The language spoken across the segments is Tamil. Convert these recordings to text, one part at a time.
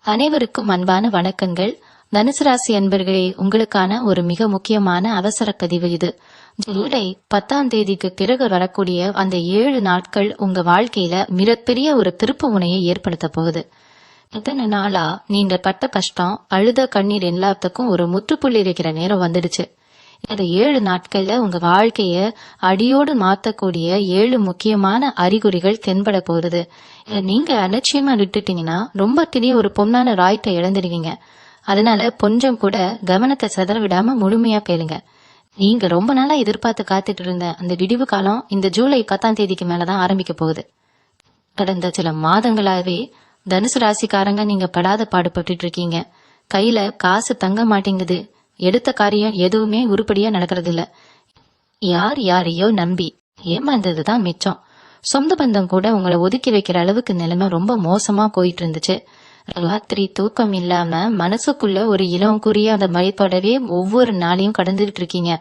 அனைவருக்கும் அன்பான வணக்கங்கள். தனுசு ராசி அன்பர்களே, உங்களுக்கான ஒரு மிக முக்கியமான அவசர பதிவு இது. ஜூலை 10ஆம் தேதிக்கு பிறகு வரக்கூடிய அந்த 7 நாட்கள் உங்க வாழ்க்கையில மிகப்பெரிய ஒரு திருப்பு முனையை ஏற்படுத்த போகுது. இத்தனை நாளா நீங்க பட்ட கஷ்டம், அழுத கண்ணீர் எல்லாத்துக்கும் ஒரு முற்றுப்புள்ளி இருக்கிற நேரம் வந்துடுச்சு. இந்த 7 நாட்கள்ல உங்க வாழ்க்கைய அடியோடு மாத்தக்கூடிய 7 முக்கியமான அறிகுறிகள் தென்பட போகுது. நீங்க அலட்சியமா விட்டுட்டீங்கன்னா ரொம்ப பெரிய ஒரு பொன்னான ராய்ட்டை இழந்துடுவீங்க. அதனால கொஞ்சம் கூட கவனத்தை சிதற விடாம முழுமையா கேளுங்க. நீங்க ரொம்ப நாளா எதிர்பார்த்து காத்துட்டு இருந்த அந்த விடிவு காலம் இந்த ஜூலை 10ஆம் தேதிக்கு மேலதான் ஆரம்பிக்க போகுது. கடந்த சில மாதங்களாவே தனுசு ராசிக்காரங்க நீங்க படாத பாடுபட்டு இருக்கீங்க. கையில காசு தங்க மாட்டேங்குது. எடுத்த காரியம் எதுவுமே உருப்படியா நடக்கிறது இல்ல. யாரையோ நம்பி ஏமாந்ததுதான் மிச்சம். சொந்த பந்தம் கூட உங்களை ஒதுக்கி வைக்கிற அளவுக்கு நிலைமை ரொம்ப மோசமா போயிட்டு இருந்துச்சு. ராத்திரி தூக்கம் இல்லாம மனசுக்குள்ள ஒரு இளம் குறிய அந்த பயத்தோடவே ஒவ்வொரு நாளையும் கடந்துட்டு இருக்கீங்க.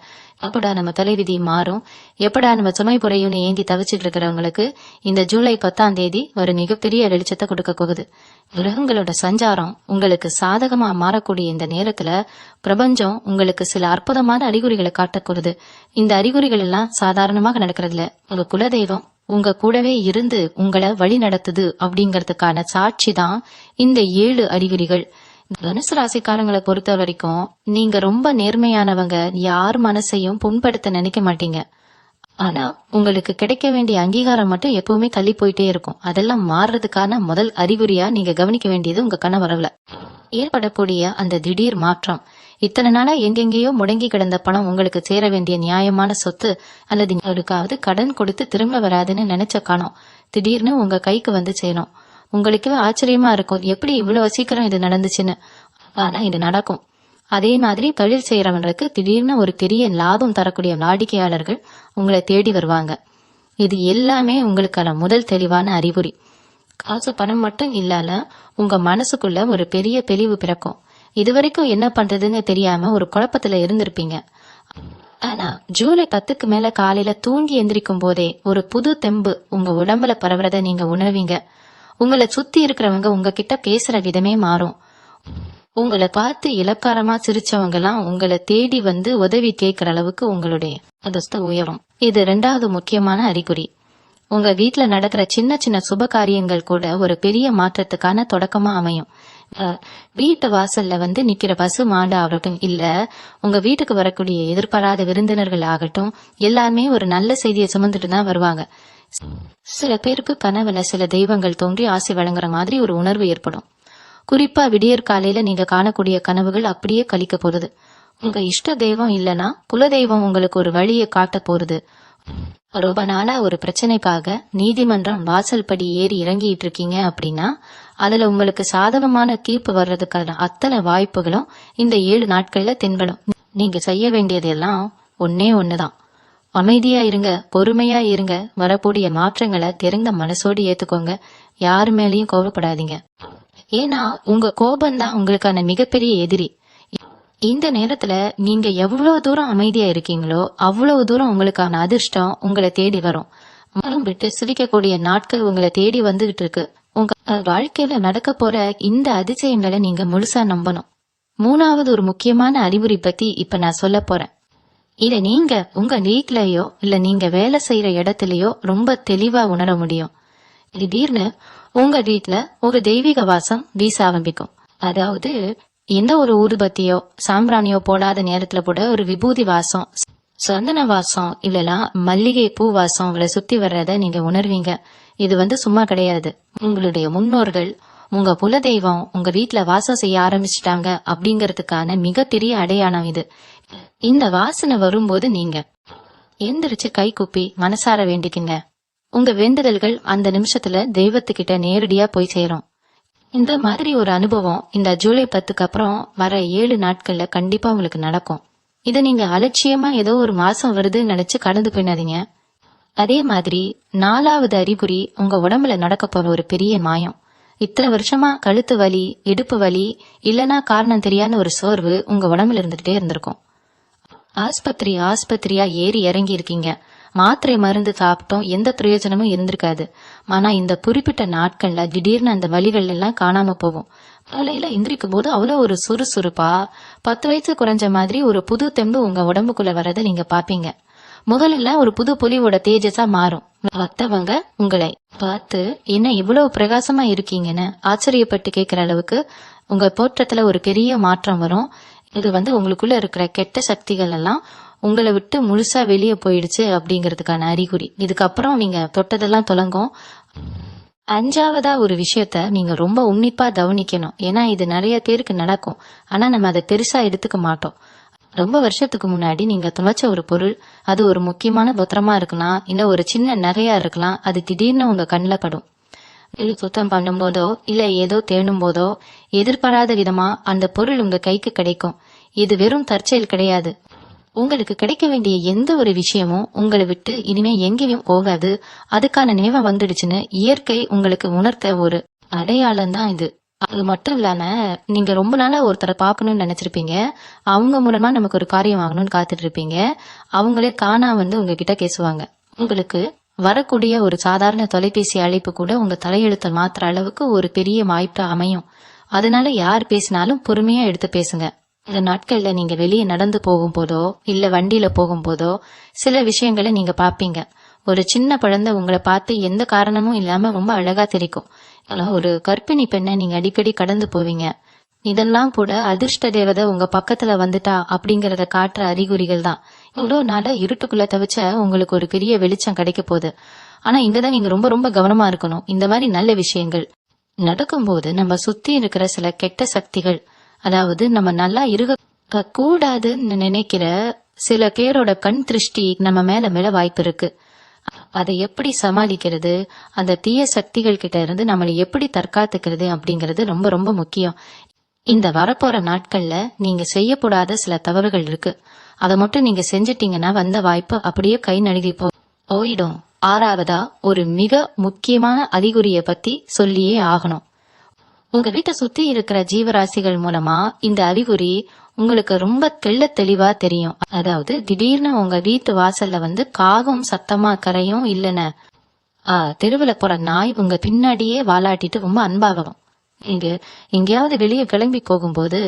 எப்படா நம்ம தலைவிதி மாறும், எப்படா நம்ம சுமை புறையும் ஏந்தி தவிச்சிட்டு இருக்கிறவங்களுக்கு இந்த ஜூலை 10ஆம் தேதி ஒரு மிகப்பெரிய வெளிச்சத்தை கொடுக்க போகுது. கிரகங்களோட சஞ்சாரம் உங்களுக்கு சாதகமா மாறக்கூடிய இந்த நேரத்துல பிரபஞ்சம் உங்களுக்கு சில அற்புதமான அறிகுறிகளை காட்டக்கூடுது. இந்த அறிகுறிகள் எல்லாம் சாதாரணமாக நடக்கிறதுல உங்க குலதெய்வம் உங்க கூடவே இருந்து உங்களை வழி நடத்துது அப்படிங்கறதுக்கான சாட்சி தான் இந்த 7 அறிகுறிகள். தனுசு ராசிக்காரங்களை பொறுத்த வரைக்கும் நீங்க ரொம்ப நேர்மையானவங்க. யார் மனசையும் புண்படுத்த நினைக்க மாட்டீங்க. ஆனா உங்களுக்கு கிடைக்க வேண்டிய அங்கீகாரம் மட்டும் எப்பவுமே தள்ளி போயிட்டே இருக்கும். அதெல்லாம் மாறுறதுக்கான முதல் அறிகுறியா நீங்க கவனிக்க வேண்டியது உங்க கணவரவுல ஏற்படக்கூடிய அந்த திடீர் மாற்றம். இத்தனை நாளா எங்கெங்கேயோ முடங்கி கிடந்த பணம் உங்களுக்கு சேர வேண்டிய நியாயமான சொத்து அல்லது யாருக்காவது கடன் கொடுத்து திரும்ப வராதுன்னு நினைச்ச காணோம் திடீர்னு உங்க கைக்கு வந்து சேரும். உங்களுக்கு ஆச்சரியமா இருக்கும், எப்படி இவ்வளவு சீக்கிரம் இது நடந்துச்சுன்னு. ஆனா இது நடக்கும். அதே மாதிரி தொழில் செய்யறவங்களுக்கு திடீர்னு ஒரு பெரிய லாபம் தரக்கூடிய வாடிக்கையாளர்கள் உங்களை தேடி வருவாங்க. இது எல்லாமே உங்களுக்கான முதல் தெளிவான அறிகுறி. காசு பணம் மட்டும் இல்லால உங்க மனசுக்குள்ள ஒரு பெரிய தெளிவு பிறக்கும். இதுவரைக்கும் என்ன பண்றதுன்னு தெரியாம ஒரு குழப்பத்துல இருந்திருப்பீங்க. ஆனா ஜூலை 10க்கு மேல காலையில தூங்கி எந்திரிக்கும் போதே ஒரு புது தெம்பு உங்க உடம்புல பரவுறத நீங்க உணர்வீங்க. உங்களை சுத்தி இருக்கிறவங்க உங்ககிட்ட பேசுற விதமே மாறும். உங்களை பார்த்து இலக்காரமா சிரிச்சவங்க எல்லாம் உங்களை தேடி வந்து உதவி கேட்கிற அளவுக்கு உங்களுடைய அதிர்ஷ்ட உயரும். இது 2வது முக்கியமான அறிகுறி. உங்க வீட்டுல நடக்கிற சின்ன சின்ன சுப காரியங்கள் கூட ஒரு பெரிய மாற்றத்துக்கான தொடக்கமா அமையும். வீட்டு வாசல்ல வந்து நிக்கிற பசு மாடு ஆகட்டும், இல்ல உங்க வீட்டுக்கு வரக்கூடிய எதிர்பாராத விருந்தினர்கள் ஆகட்டும், எல்லாமே ஒரு நல்ல செய்தியை சுமந்துட்டு தான் வருவாங்க. சில பேருக்கு கனவுல சில தெய்வங்கள் தோன்றி ஆசை வழங்குற மாதிரி ஒரு உணர்வு ஏற்படும். குறிப்பா விடியற் காலையில நீங்க காணக்கூடிய கனவுகள் அப்படியே கழிக்க போறது. உங்க இஷ்ட தெய்வம் இல்லனா குலதெய்வம் உங்களுக்கு ஒரு வழியை காட்ட போறது. ரொம்ப நாளா ஒரு பிரச்சனைக்காக நீதிமன்றம் வாசல் படி ஏறி இறங்கிட்டு இருக்கீங்க அப்படின்னா அதுல உங்களுக்கு சாதகமான தீர்ப்பு வர்றதுக்கான அத்தனை வாய்ப்புகளும் இந்த 7 நாட்கள்ல தென்படும். நீங்க செய்ய வேண்டியது எல்லாம் ஒண்ணுதான். அமைதியா இருங்க, பொறுமையா இருங்க. வரக்கூடிய மாற்றங்களை தெரிந்த மனசோடு ஏத்துக்கோங்க. யாரு மேலயும் கோபப்படாதீங்க. ஏன்னா உங்க கோபம்தான் உங்களுக்கான மிகப்பெரிய எதிரி. இந்த நேரத்துல நீங்க எவ்வளவு தூரம் அமைதியா இருக்கீங்களோ அவ்வளவு தூரம் உங்களுக்கான அதிர்ஷ்டம் உங்களை தேடி வரும். மனம் விட்டு சிரிக்கக்கூடிய நாட்கள் உங்களை தேடி வந்துகிட்டு இருக்கு. உங்க வாழ்க்கையில நடக்க போற இந்த அதிசயங்களை நீங்க முழுசா நம்பணும். 3வது ஒரு முக்கியமான அறிகுறி பத்தி இப்ப நான் சொல்ல போறேன். இத நீங்க உங்க வீட்லயோ இல்ல நீங்க வேலை செய்யற இடத்துலயோ ரொம்ப தெளிவா உணர முடியும். திடீர்னு உங்க வீட்டுல ஒரு தெய்வீக வாசம் வீச ஆரம்பிக்கும். அதாவது எந்த ஒரு ஊதுபத்தியோ சாம்பிராணியோ போடாத நேரத்துல கூட ஒரு விபூதி வாசம், சந்தன வாசம் இல்லனா மல்லிகை பூ வாசம் உங்களை சுத்தி வர்றத நீங்க உணர்வீங்க. இது சும்மா கிடையாது. உங்களுடைய முன்னோர்கள், உங்க குலதெய்வம் உங்க வீட்டுல வாசம் செய்ய ஆரம்பிச்சிட்டாங்க அப்படிங்கறதுக்கான மிகப்பெரிய அடையாளம் இது. இந்த வாசனை வரும்போது நீங்க எந்திரிச்சு கை கூப்பி மனசார வேண்டிக்கிங்க. உங்க வேண்டுதல்கள் அந்த நிமிஷத்துல தெய்வத்துக்கிட்ட நேரடியா போய் சேரும். இந்த மாதிரி ஒரு அனுபவம் இந்த ஜூலை 10க்கு அப்புறம் வர 7 நாட்கள்ல கண்டிப்பா உங்களுக்கு நடக்கும். இத நீங்க அலட்சியமா ஏதோ ஒரு மாசம் வருதுன்னு நினைச்சு கடந்து போயிடாதீங்க. அதே மாதிரி 4வது அறிகுறி உங்க உடம்புல நடக்க போற ஒரு பெரிய மாயம். இத்தனை வருஷமா கழுத்து வலி, இடுப்பு வலி இல்லனா காரணம் தெரியாத ஒரு சோர்வு உங்க உடம்புல இருந்துகிட்டே இருந்திருக்கும். ஆஸ்பத்திரியா ஏறி இறங்கி இருக்கீங்க. மாத்திரை மருந்து சாப்பிட்டோம், எந்த பிரயோஜனமும் இருந்திருக்காது. ஆனா இந்த குறிப்பிட்ட நாட்கள்ல திடீர்னு அந்த வலிகள் எல்லாம் காணாம போகும். காலையில எந்திரிக்கும் போது அவ்வளவு ஒரு சுறுசுறுப்பா 10 வயசு குறைஞ்ச மாதிரி ஒரு புது தெம்பு உங்க உடம்புக்குள்ள வரதை நீங்க பாப்பீங்க. முகலெல்லாம் ஒரு புது பொலிவோட தேஜஸா மாறும். மத்தவங்க உங்களை பார்த்து என்ன இவ்வளவு பிரகாசமா இருக்கீங்கன்னு ஆச்சரியப்பட்டு கேட்கிற அளவுக்கு உங்க தோற்றத்துல ஒரு பெரிய மாற்றம் வரும். இது உங்களுக்குள்ள இருக்கிற கெட்ட சக்திகள் எல்லாம் உங்களை விட்டு முழுசா வெளியே போயிடுச்சு அப்படிங்கறதுக்கான அறிகுறி. இதுக்கப்புறம் நீங்க தொட்டதெல்லாம் தொடங்கும். 5வதா ஒரு விஷயத்த நீங்க ரொம்ப உன்னிப்பா கவனிக்கணும். ஏன்னா இது நிறைய பேருக்கு நடக்கும். ஆனா நம்ம அதை பெருசா எடுத்துக்க மாட்டோம். ரொம்ப வருஷத்துக்கு முன்னாடி நீங்க துவைச்ச ஒரு பொருள், அது ஒரு முக்கியமான பத்திரமா இருக்கலாம், இல்ல ஒரு சின்ன நகையா இருக்கலாம், அது திடீர்னு உங்க கண்ணில் படும். வீடு சுத்தம் பண்ணும் போதோ இல்ல ஏதோ தேடும் போதோ எதிர்பாராத விதமா அந்த பொருள் உங்க கைக்கு கிடைக்கும். இது வெறும் தற்செயல் கிடையாது. உங்களுக்கு கிடைக்க வேண்டிய எந்த ஒரு விஷயமும் உங்களை விட்டு இனிமே எங்கேயும் போகாது, அதுக்கான நேரம் வந்துடுச்சுன்னு இயற்கை உங்களுக்கு உணர்த்த ஒரு அடையாளம் தான் இது. அது மட்டும் இல்லாம நீங்க ரொம்ப நாளா ஒருத்தரை பார்க்கணும்னு நினைச்சிருப்பீங்க. அவங்க மூலமா நமக்கு ஒரு காரியம் ஆகணும்னு காத்துட்டு இருப்பீங்க. அவங்களே காணா உங்ககிட்ட பேசுவாங்க. உங்களுக்கு வரக்கூடிய ஒரு சாதாரண தொலைபேசி அழைப்பு கூட உங்க தலையெழுத்தை மாத்துற அளவுக்கு ஒரு பெரிய வாய்ப்பு அமையும். அதனால யார் பேசினாலும் பொறுமையா எடுத்து பேசுங்க. இந்த நாட்கள்ல நீங்க வெளியே நடந்து போகும் போதோ இல்ல வண்டியில போகும் போதோ சில விஷயங்களை நீங்க பாப்பீங்க. ஒரு சின்ன குழந்தை உங்களை பார்த்து எந்த காரணமும் இல்லாம ரொம்ப அழகா தெரிக்கும். ஒரு கர்ப்பிணி பெண்ணை நீங்க அடிக்கடி கடந்து போவீங்க. இதெல்லாம் கூட அதிர்ஷ்ட தேவதை உங்க பக்கத்துல வந்துட்டா அப்படிங்கறத காட்டுற அறிகுறிகள் தான். இவ்வளவு நாள இருட்டுக்குள்ள தவிச்ச உங்களுக்கு ஒரு பெரிய வெளிச்சம் கிடைக்க போகுது. ஆனா இங்கதான் நீங்க ரொம்ப ரொம்ப கவனமா இருக்கணும். இந்த மாதிரி நல்ல விஷயங்கள் நடக்கும்போது நம்ம சுத்தி இருக்கிற சில கெட்ட சக்திகள், அதாவது நம்ம நல்லா இருக்க கூடாதுன்னு நினைக்கிற சில பேரோட கண் திருஷ்டி நம்ம மேல வாய்ப்பு இருக்கு. அதை எப்படி சமாளிக்கிறது, அந்த தீய சக்திகள் கிட்ட இருந்து நம்மளை எப்படி தற்காத்துக்கிறது அப்படிங்கறது ரொம்ப ரொம்ப முக்கியம். இந்த வரப்போற நாட்கள்ல நீங்க செய்யக்கூடாத சில தவறுகள் இருக்கு. அதை மட்டும் நீங்க செஞ்சிட்டீங்கன்னா வந்த வாய்ப்பு அப்படியே கை நழுகி போயிடும். 6வதா ஒரு மிக முக்கியமான அறிகுறிய பத்தி சொல்லியே ஆகணும். உங்க வீட்டை சுத்தி இருக்கிற ஜீவராசிகள் மூலமா இந்த அறிகுறி உங்களுக்கு ரொம்ப தெளிவா தெரியும். அதாவது திடீர்னு உங்க வீட்டு வாசல்ல காகம் சத்தமா கரையும், இல்லைன்னு தெருவுல போற நாய் உங்க பின்னாடியே வாலாட்டிட்டு ரொம்ப அன்பாகும். நீங்க எங்கேயாவது வெளியே கிளம்பி போகும்போது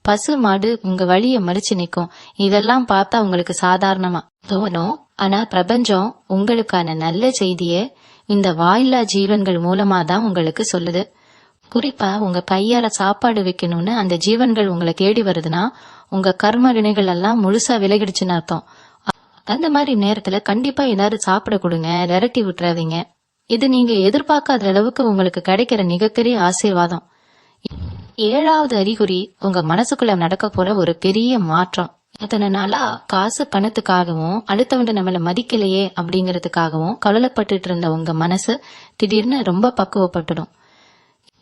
பசு மாடு உங்க வழிய மறிச்சு நிக்கும். இதெல்லாம் பார்த்தா உங்களுக்கு சாதாரணமா தோணும். ஆனா பிரபஞ்சம் உங்களுக்கான நல்ல செய்திய இந்த வாயில்லா ஜீவன்கள் மூலமா தான் உங்களுக்கு சொல்லுது. குறிப்பா உங்க கையால சாப்பாடு வைக்கணும்னு அந்த ஜீவன்கள் உங்களை தேடி வருதுன்னா உங்க கர்ம வினைகள் எல்லாம் முழுசா விலகிடுச்சுன்னு அர்த்தம். அந்த மாதிரி நேரத்துல கண்டிப்பா எல்லாரும் சாப்பிட கொடுங்க, விரட்டி விட்டுறாதீங்க. இது நீங்க எதிர்பார்க்காத அளவுக்கு உங்களுக்கு கிடைக்கிற மிகப்பெரிய ஆசீர்வாதம். 7வது அறிகுறி உங்க மனசுக்குள்ள நடக்க போற ஒரு பெரிய மாற்றம். இத்தனை நாளா காசு பணத்துக்காகவும் அடுத்தவங்க நம்மள மதிக்கலையே அப்படிங்கறதுக்காகவும் கவலைப்பட்டுட்டு இருந்த உங்க மனசு திடீர்னு ரொம்ப பக்குவப்பட்டுடும்.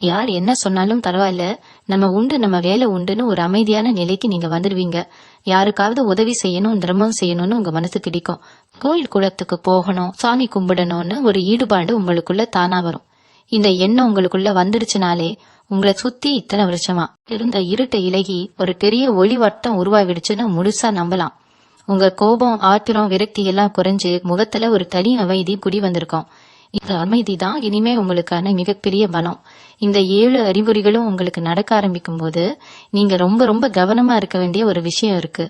யார் என்ன சொன்னாலும் பரவாயில்ல, நம்ம உண்டு, நம்ம வேலை உண்டுன்னு ஒரு அமைதியான நிலைக்கு நீங்க வந்துடுவீங்க. யாருக்காவது உதவி செய்யணும், தர்மம் செய்யணும்னு உங்க மனசு பிடிக்கும். கோயில் குளத்துக்கு போகணும், சாமி கும்பிடணும்னு ஒரு ஈடுபாடு உங்களுக்குள்ள தானா வரும். இந்த எண்ணம் உங்களுக்குள்ள வந்துடுச்சுனாலே உங்களை சுத்தி இத்தனை வருஷமா இருந்த இருட்டை இலகி ஒரு பெரிய ஒளி வட்டம் உருவாகிடுச்சுன்னு முழுசா நம்பலாம். உங்க கோபம், ஆத்திரம், விரக்தி எல்லாம் குறைஞ்சு முகத்துல ஒரு தனி அமைதி குடி வந்திருக்கும். இந்த அமைதி தான் இனிமே உங்களுக்கான மிகப்பெரிய பலம். இந்த 7 அறிகுறிகளும் உங்களுக்கு நடக்க ஆரம்பிக்கும் போது நீங்க ரொம்ப ரொம்ப கவனமா இருக்க வேண்டிய ஒரு விஷயம் இருக்கு.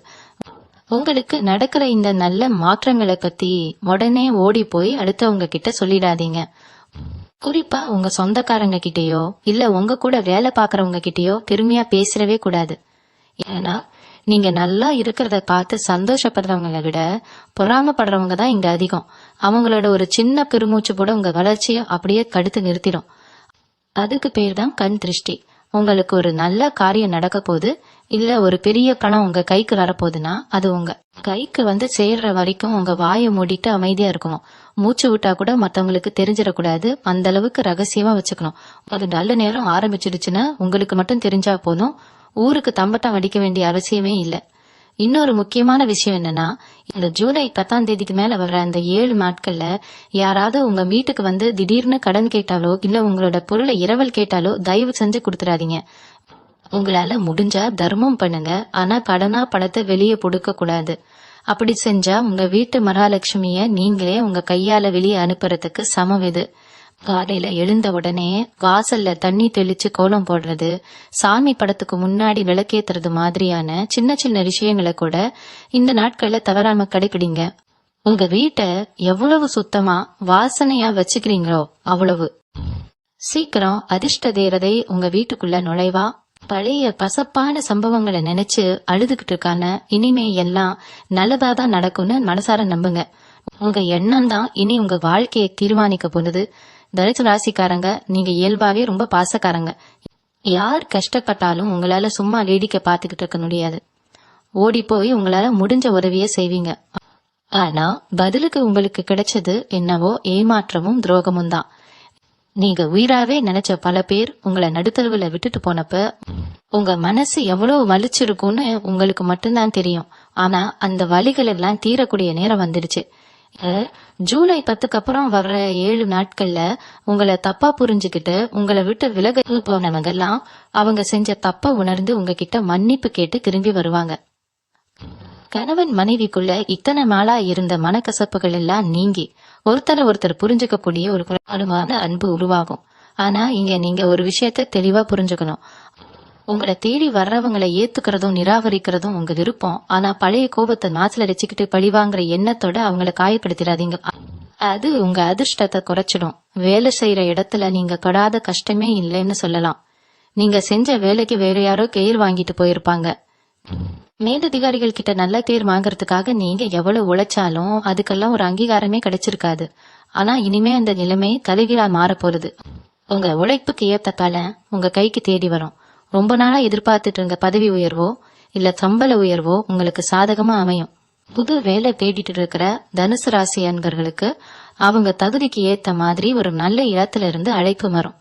உங்களுக்கு நடக்கிற இந்த நல்ல மாற்றங்களை பத்தி உடனே ஓடி போய் அடுத்தவங்க கிட்ட சொல்லிடாதீங்க. குறிப்பா உங்க சொந்தக்காரங்க கிட்டயோ இல்ல உங்க கூட வேலை பாக்குறவங்க கிட்டயோ பெருமையா பேசவே கூடாது. ஏன்னா நீங்க நல்லா இருக்கிறத பார்த்து சந்தோஷப்படுறவங்களை விட பொறாமப்படுறவங்க தான் இங்க அதிகம். அவங்களோட ஒரு சின்ன பெருமூச்சு கூட உங்க வளர்ச்சியை அப்படியே தடுத்து நிறுத்திடும். அதுக்கு பேர் தான் கண் திருஷ்டி. உங்களுக்கு ஒரு நல்ல காரியம் நடக்க போகுது, இல்ல ஒரு பெரிய பணம் உங்க கைக்கு வரப்போகுதுன்னா அது உங்க கைக்கு சேர்ற வரைக்கும் உங்க வாயை மூடிட்டு அமைதியா இருக்கணும். மூச்சு விட்டா கூட மத்தவங்களுக்கு தெரிஞ்சிடக்கூடாது. அந்த அளவுக்கு ரகசியமா வச்சுக்கணும். அது நல்ல நேரம் ஆரம்பிச்சிடுச்சுன்னா உங்களுக்கு மட்டும் தெரிஞ்சா போதும். ஊருக்கு தம்பட்டம் அடிக்க வேண்டிய அவசியமே இல்ல. இன்னொரு முக்கியமான விஷயம் என்னன்னா, இந்த ஜூலை 10ஆம் தேதிக்கு மேல வர அந்த 7 நாட்கள்ல யாராவது உங்க வீட்டுக்கு திடீர்னு கடன் கேட்டாலோ இல்ல உங்களோட பொருளை இரவல் கேட்டாலோ தயவு செஞ்சு கொடுத்துடாதீங்க. உங்களால முடிஞ்சா தர்மம் பண்ணுங்க, ஆனா கடனா பணத்தை வெளியே கொடுக்க கூடாது. அப்படி செஞ்சா உங்க வீட்டு மகாலட்சுமிய நீங்களே உங்க கையால வெளியே அனுப்புறதுக்கு சமம் இது. காலையில எழுந்த உடனே வாசல்ல தண்ணி தெளிச்சு கோலம் போடுறது, சாமி படத்துக்கு முன்னாடி விளக்கேத்துறது மாதிரியான சின்ன சின்ன விஷயங்களை கூட இந்த நாட்கள்ல தவறாம கடைபிடிங்க. உங்க வீட்டை எவ்வளவு சுத்தமா வாசனையா வச்சுக்கிறீங்களோ அவ்வளவு சீக்கிரம் அதிர்ஷ்ட தேவதை உங்க வீட்டுக்குள்ள நுழைவா. பழைய பசப்பான சம்பவங்களை நினைச்சு அழுதுகிட்டு இருக்கான, இனிமே எல்லாம் நல்லதாதான் நடக்கும்னு மனசார நம்புங்க. உங்க எண்ணம் தான் இனி உங்க வாழ்க்கையை தீர்மானிக்க போகுது. தனுசு ராசிக்காரங்க, நீங்க இயல்பாவே ரொம்ப பாசக்காரங்க. யார் கஷ்டப்பட்டாலும் உங்களால சும்மா வேடிக்கை பார்த்துக்கிட்டு இருக்க முடியாது. ஓடி போய் உங்களால முடிஞ்ச உதவிய செய்வீங்க. ஆனா பதிலுக்கு உங்களுக்கு கிடைச்சது என்னவோ ஏமாற்றமும் துரோகமும் தான். நீங்க உயிராவே நினைச்ச பல பேர் உங்களை நடுத்தருவுல விட்டுட்டு போனப்ப உங்க மனசு எவ்வளவு வலிச்சிருக்கும்னு உங்களுக்கு மட்டும்தான் தெரியும். ஆனா அந்த வலிகள் எல்லாம் தீரக்கூடிய நேரம் வந்துடுச்சு. ஜூலை 10க்கு அப்புறம் வர்ற 7 நாட்கள்ல உங்களை தப்பா புரிஞ்சுக்கிட்டு உங்களை விட்டு விலக போனவங்க எல்லாம் அவங்க செஞ்ச தப்ப உணர்ந்து உங்ககிட்ட மன்னிப்பு கேட்டு திரும்பி வருவாங்க. கணவன் மனைவிக்குள்ள இத்தனை நாளா இருந்த மனக்கசப்புகள் எல்லாம் நீங்கி ஒருத்தரை ஒருத்தர் புரிஞ்சுக்கக்கூடிய ஒரு குறைவான அன்பு உருவாகும். ஆனா இங்க நீங்க ஒரு விஷயத்த தெளிவா புரிஞ்சுக்கணும். உங்களை தேடி வர்றவங்களை ஏத்துக்கிறதும் நிராகரிக்கிறதும் உங்க விருப்பம். ஆனா பழைய கோபத்தை நாசில வச்சுக்கிட்டு பழிவாங்கிற எண்ணத்தோட அவங்களை காயப்படுத்திடாதீங்க. அது உங்க அதிர்ஷ்டத்தை குறைச்சிடும். வேலை செய்யற இடத்துல நீங்க படாத கஷ்டமே இல்லைன்னு சொல்லலாம். நீங்க செஞ்ச வேலைக்கு வேற யாரோ கெயிர் வாங்கிட்டு போயிருப்பாங்க. மேலதிகாரிகள் கிட்ட நல்ல பேர் வாங்கறதுக்காக நீங்க எவ்வளவு உழைச்சாலும் அதுக்கெல்லாம் ஒரு அங்கீகாரமே கிடைச்சிருக்காது. ஆனா இனிமே அந்த நிலைமை தலைகீழா மாற போறது. உங்க உழைப்புக்கு ஏத்த பலன் உங்க கைக்கு தேடி வரும். ரொம்ப நாளா எதிர்பார்த்துட்டு இருந்த பதவி உயர்வோ இல்ல சம்பள உயர்வோ உங்களுக்கு சாதகமா அமையும். புது வேலை தேடிட்டு இருக்கிற தனுசு ராசி அன்பர்களுக்கு அவங்க தகுதிக்கு ஏத்த மாதிரி ஒரு நல்ல இடத்துல இருந்து அழைப்பு வரும்.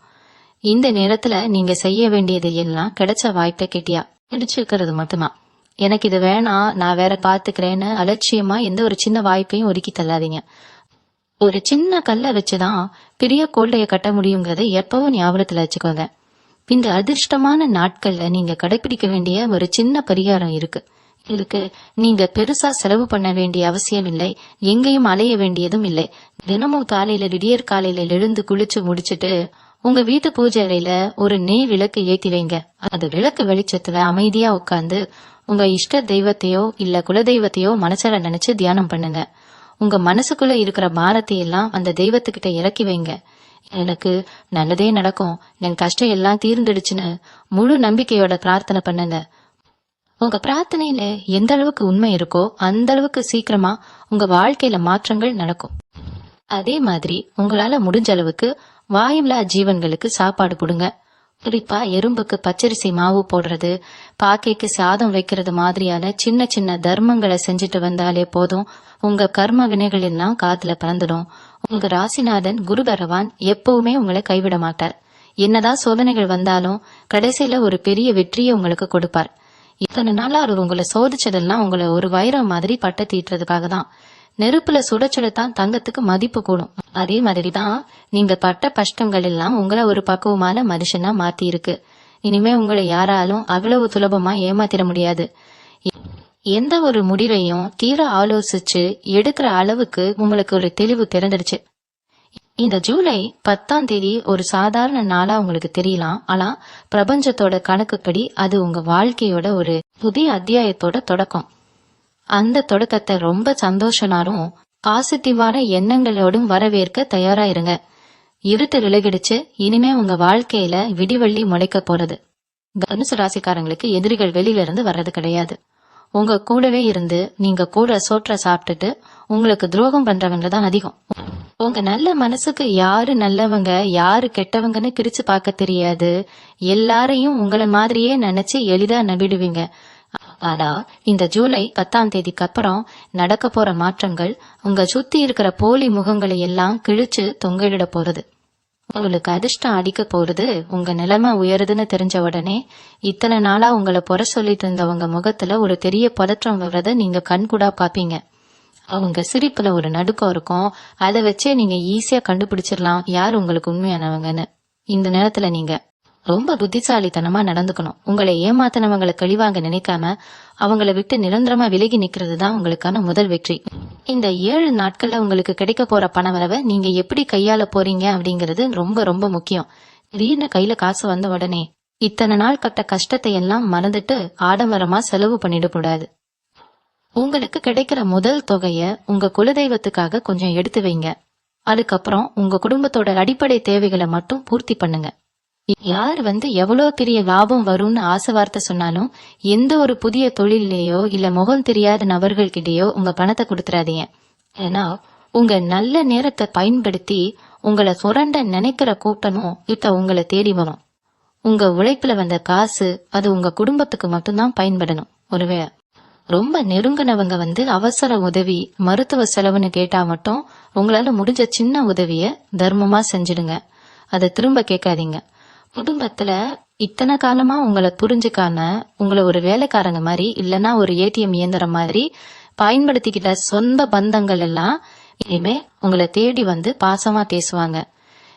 இந்த நேரத்துல நீங்க செய்ய வேண்டியது எல்லாம் கிடைச்ச வாய்ப்பை கெட்டியா பிடிச்சிருக்கிறது மட்டுமா. எனக்கு இது வேணாம், நான் வேற பாத்துக்கிறேன்னு அலட்சியமா எந்த ஒரு சின்ன வாய்ப்பையும் ஒதுக்கி தள்ளாதீங்க. ஒரு சின்ன கல்லை வச்சுதான் பெரிய கோட்டையை கட்ட முடியுங்கிறத எப்பவும் ஞாபகத்துல வச்சுக்கோங்க. இந்த அதிர்ஷ்டமான நாட்கள்ல நீங்க கடைபிடிக்க வேண்டிய ஒரு சின்ன பரிகாரம் இருக்கு. இதுக்கு நீங்க பெருசா செலவு பண்ண வேண்டிய அவசியம் இல்லை. எங்கேயும் அலைய வேண்டியதும் இல்லை. தினமும் காலையில விடியற் காலையில எழுந்து குளிச்சு முடிச்சுட்டு உங்க வீட்டு பூஜை அறையில ஒரு நெய் விளக்கு ஏத்தி வைங்க. அந்த விளக்கு வெளிச்சத்துல அமைதியா உட்கார்ந்து உங்க இஷ்ட தெய்வத்தையோ இல்ல குலதெய்வத்தையோ மனசார நினைச்சு தியானம் பண்ணுங்க. உங்க மனசுக்குள்ள இருக்கிற பாரத்தை எல்லாம் அந்த தெய்வத்துக்கிட்ட இறக்கி வைங்க. எனக்கு நல்லதே நடக்கும், என் கஷ்டம் எல்லாம் தீர்ந்துடுச்சுன்னு முழு நம்பிக்கையோட பிரார்த்தனை பண்ணுங்க. உங்க பிரார்த்தனையில எந்த அளவுக்கு உண்மை இருக்கோ அந்த அளவுக்கு சீக்கிரமா உங்க வாழ்க்கையில மாற்றங்கள் நடக்கும். அதே மாதிரி உங்களால முடிஞ்ச அளவுக்கு வாயுவில்லா ஜீவன்களுக்கு சாப்பாடு கொடுங்க. குறிப்பா எறும்புக்கு பச்சரிசி மாவு போடுறது, பாக்கைக்கு சாதம் வைக்கிறது மாதிரியான சின்ன சின்ன தர்மங்களை செஞ்சுட்டு வந்தாலே போதும். உங்க கர்ம வினைகள் எல்லாம் காத்துல பறந்துடும். உங்க ராசிநாதன் குரு பகவான் எப்பவுமே உங்களை கைவிட மாட்டார். என்னதான் சோதனைகள் வந்தாலும் கடைசியில ஒரு பெரிய வெற்றியை உங்களுக்கு கொடுப்பார். இத்தனை நாளா அவர் உங்களை சோதிச்சதெல்லாம் உங்களை ஒரு வைரம் மாதிரி பட்ட தீட்டுறதுக்காக தான். நெருப்புல சுடச்சுடத்தான் தங்கத்துக்கு மதிப்பு கூடும். அதே மாதிரிதான் நீங்க பட்ட கஷ்டங்கள் எல்லாம் உங்களை ஒரு பக்குவமான மனுஷனா மாத்தி இருக்கு. இனிமே உங்களை யாராலும் அவ்வளவு சுலபமா ஏமாத்திட முடியாது. எந்த ஒரு முடிவையும் தீர ஆலோசிச்சு எடுக்கிற அளவுக்கு உங்களுக்கு ஒரு தெளிவு பிறந்துடுச்சு. இந்த ஜூலை 10ஆம் தேதி ஒரு சாதாரண நாளா உங்களுக்கு தெரியலாம். ஆனா பிரபஞ்சத்தோட கணக்குப்படி அது உங்க வாழ்க்கையோட ஒரு புதிய அத்தியாயத்தோட தொடக்கம். அந்த தொடக்கத்தை ரொம்ப சந்தோஷனாலும் பாசிட்டிவான எண்ணங்களோடும் வரவேற்க தயாரா இருங்க. இருட்டு விலகிடுச்சு. இனிமே உங்க வாழ்க்கையில விடிவள்ளி முளைக்க போறது. தனுசு ராசிக்காரங்களுக்கு எதிரிகள் வெளியில இருந்து வர்றது கிடையாது. உங்க கூடவே இருந்து நீங்க கூட சோற்ற சாப்பிட்டுட்டு உங்களுக்கு துரோகம் பண்றவங்க தான் அதிகம். உங்க நல்ல மனசுக்கு யாரு நல்லவங்க யாரு கெட்டவங்கன்னு பிரிச்சு பார்க்க தெரியாது. எல்லாரையும் உங்களை மாதிரியே நினைச்சு எளிதா நம்பிடுவீங்க. ஆனா இந்த ஜூலை 10ஆம் தேதிக்கு அப்புறம் நடக்க போற மாற்றங்கள் உங்க சுத்தி இருக்கிற போலி முகங்களை எல்லாம் கிழிச்சு தொங்கிட போறது. உங்களுக்கு அதிர்ஷ்டம் அடிக்க போறது. உங்க நிலைமை உயருதுன்னு தெரிஞ்ச உடனே இத்தனை நாளா உங்களை பொற சொல்லிட்டு இருந்தவங்க முகத்துல ஒரு பெரிய பதற்றம் வர்றத நீங்க கண்கூடா பாப்பீங்க. அவங்க சிரிப்புல ஒரு நடுக்கம் இருக்கும். அதை வச்சே நீங்க ஈஸியா கண்டுபிடிச்சிடலாம் யார் உங்களுக்கு உண்மையானவங்கன்னு. இந்த நேரத்துல நீங்க ரொம்ப புத்திசாலித்தனமா நடந்துக்கணும். உங்களை ஏமாத்தினவங்களை கழிவாங்க நினைக்காம அவங்கள விட்டு நிரந்தரமா விலகி நிக்கிறது தான் உங்களுக்கான முதல் வெற்றி. இந்த 7 நாட்கள்ல உங்களுக்கு கிடைக்க போற பணவரவை நீங்க எப்படி கையாள போறீங்க அப்படிங்கறது ரொம்ப ரொம்ப முக்கியம். திடீர்னு கையில காசு வந்த உடனே இத்தனை நாள் கட்ட கஷ்டத்தை எல்லாம் மறந்துட்டு ஆடம்பரமா செலவு பண்ணிடக்கூடாது. உங்களுக்கு கிடைக்கிற முதல் தொகைய உங்க குலதெய்வத்துக்காக கொஞ்சம் எடுத்து வைங்க. அதுக்கப்புறம் உங்க குடும்பத்தோட அடிப்படை தேவைகளை மட்டும் பூர்த்தி பண்ணுங்க. யார் எவ்வளவு பெரிய லாபம் வரும்னு ஆசை வார்த்தை சொன்னாலும் எந்த ஒரு புதிய தொழிலையோ இல்ல முகம் தெரியாத நபர்கள்கிட்டயோ உங்க பணத்தை கொடுத்துறாதீங்க. ஏன்னா உங்க நல்ல நேரத்தை பயன்படுத்தி உங்களை சுரண்ட நினைக்கிற கூட்டமும் இப்ப உங்களை தேடி வரும். உங்க உழைப்புல வந்த காசு அது உங்க குடும்பத்துக்கு மட்டும்தான் பயன்படணும். ஒருவேளை ரொம்ப நெருங்கினவங்க அவசர உதவி, மருத்துவ செலவுன்னு கேட்டா மட்டும் உங்களால முடிஞ்ச சின்ன உதவிய தர்மமா செஞ்சிடுங்க. அதை திரும்ப கேட்காதீங்க. குடும்பத்துல இத்தனை காலமா உங்களை புரிஞ்சுக்காம உங்களை ஒரு வேலைக்காரங்க மாதிரி இல்லைன்னா ஒரு ஏடிஎம் இயந்திரம் மாதிரி பயன்படுத்திக்கிட்ட சொந்த பந்தங்கள் எல்லாம் இனிமே உங்களை தேடி பாசமா பேசுவாங்க.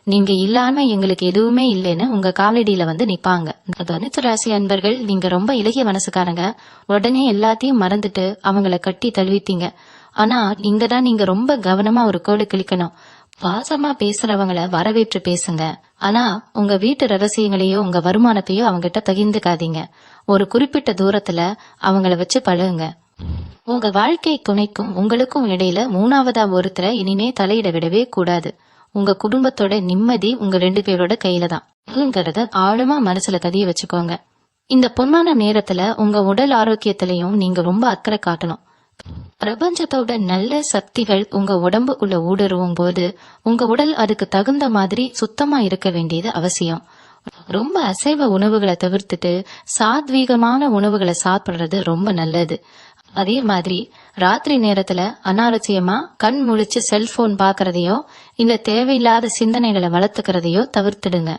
நீங்க இல்லாம எங்களுக்கு எதுவுமே இல்லைன்னு உங்க காலடியில நிப்பாங்க. தனுசு ராசி அன்பர்கள், நீங்க ரொம்ப இலகிய மனசுக்காரங்க. உடனே எல்லாத்தையும் மறந்துட்டு அவங்கள கட்டி தழுவித்தீங்க. ஆனா இங்கதான் நீங்க ரொம்ப கவனமா ஒரு கோடு கிளிக்கணும். பாசமா பேசுறவங்கள வரவேற்று பேசுங்க. ஆனா உங்க வீட்டு ரகசியங்களையோ உங்க வருமானத்தையோ அவங்கிட்ட பகிர்ந்துக்காதீங்க. ஒரு குறிப்பிட்ட தூரத்துல அவங்கள வச்சு பழகுங்க. உங்க வாழ்க்கை துணைக்கும் உங்களுக்கும் இடையில 3ஆவதா ஒருத்தரை இனிமே தலையிட விடவே கூடாது. உங்க குடும்பத்தோட நிம்மதி உங்க 2 பேரோட கையில தான் ஆழமா மனசுல பதிய வச்சுக்கோங்க. இந்த பொன்னான நேரத்துல உங்க உடல் ஆரோக்கியத்திலையும் நீங்க ரொம்ப அக்கறை காட்டணும். பிரபஞ்சத்தோட நல்ல சக்திகள் உங்க உடம்புக்குள்ள ஊடுருவும் போது உங்க உடல் அதுக்கு தகுந்த மாதிரி சுத்தமா இருக்க வேண்டியது அவசியம். ரொம்ப அசைவ உணவுகளை தவிர்த்துட்டு சாத்வீகமான உணவுகளை சாப்பிடுறது ரொம்ப நல்லது. அதே மாதிரி ராத்திரி நேரத்துல அனாவசியமா கண் முழிச்சு செல்போன் பாக்குறதையோ இல்ல தேவையில்லாத சிந்தனைகளை வளர்த்துக்கிறதையோ தவிர்த்துடுங்க.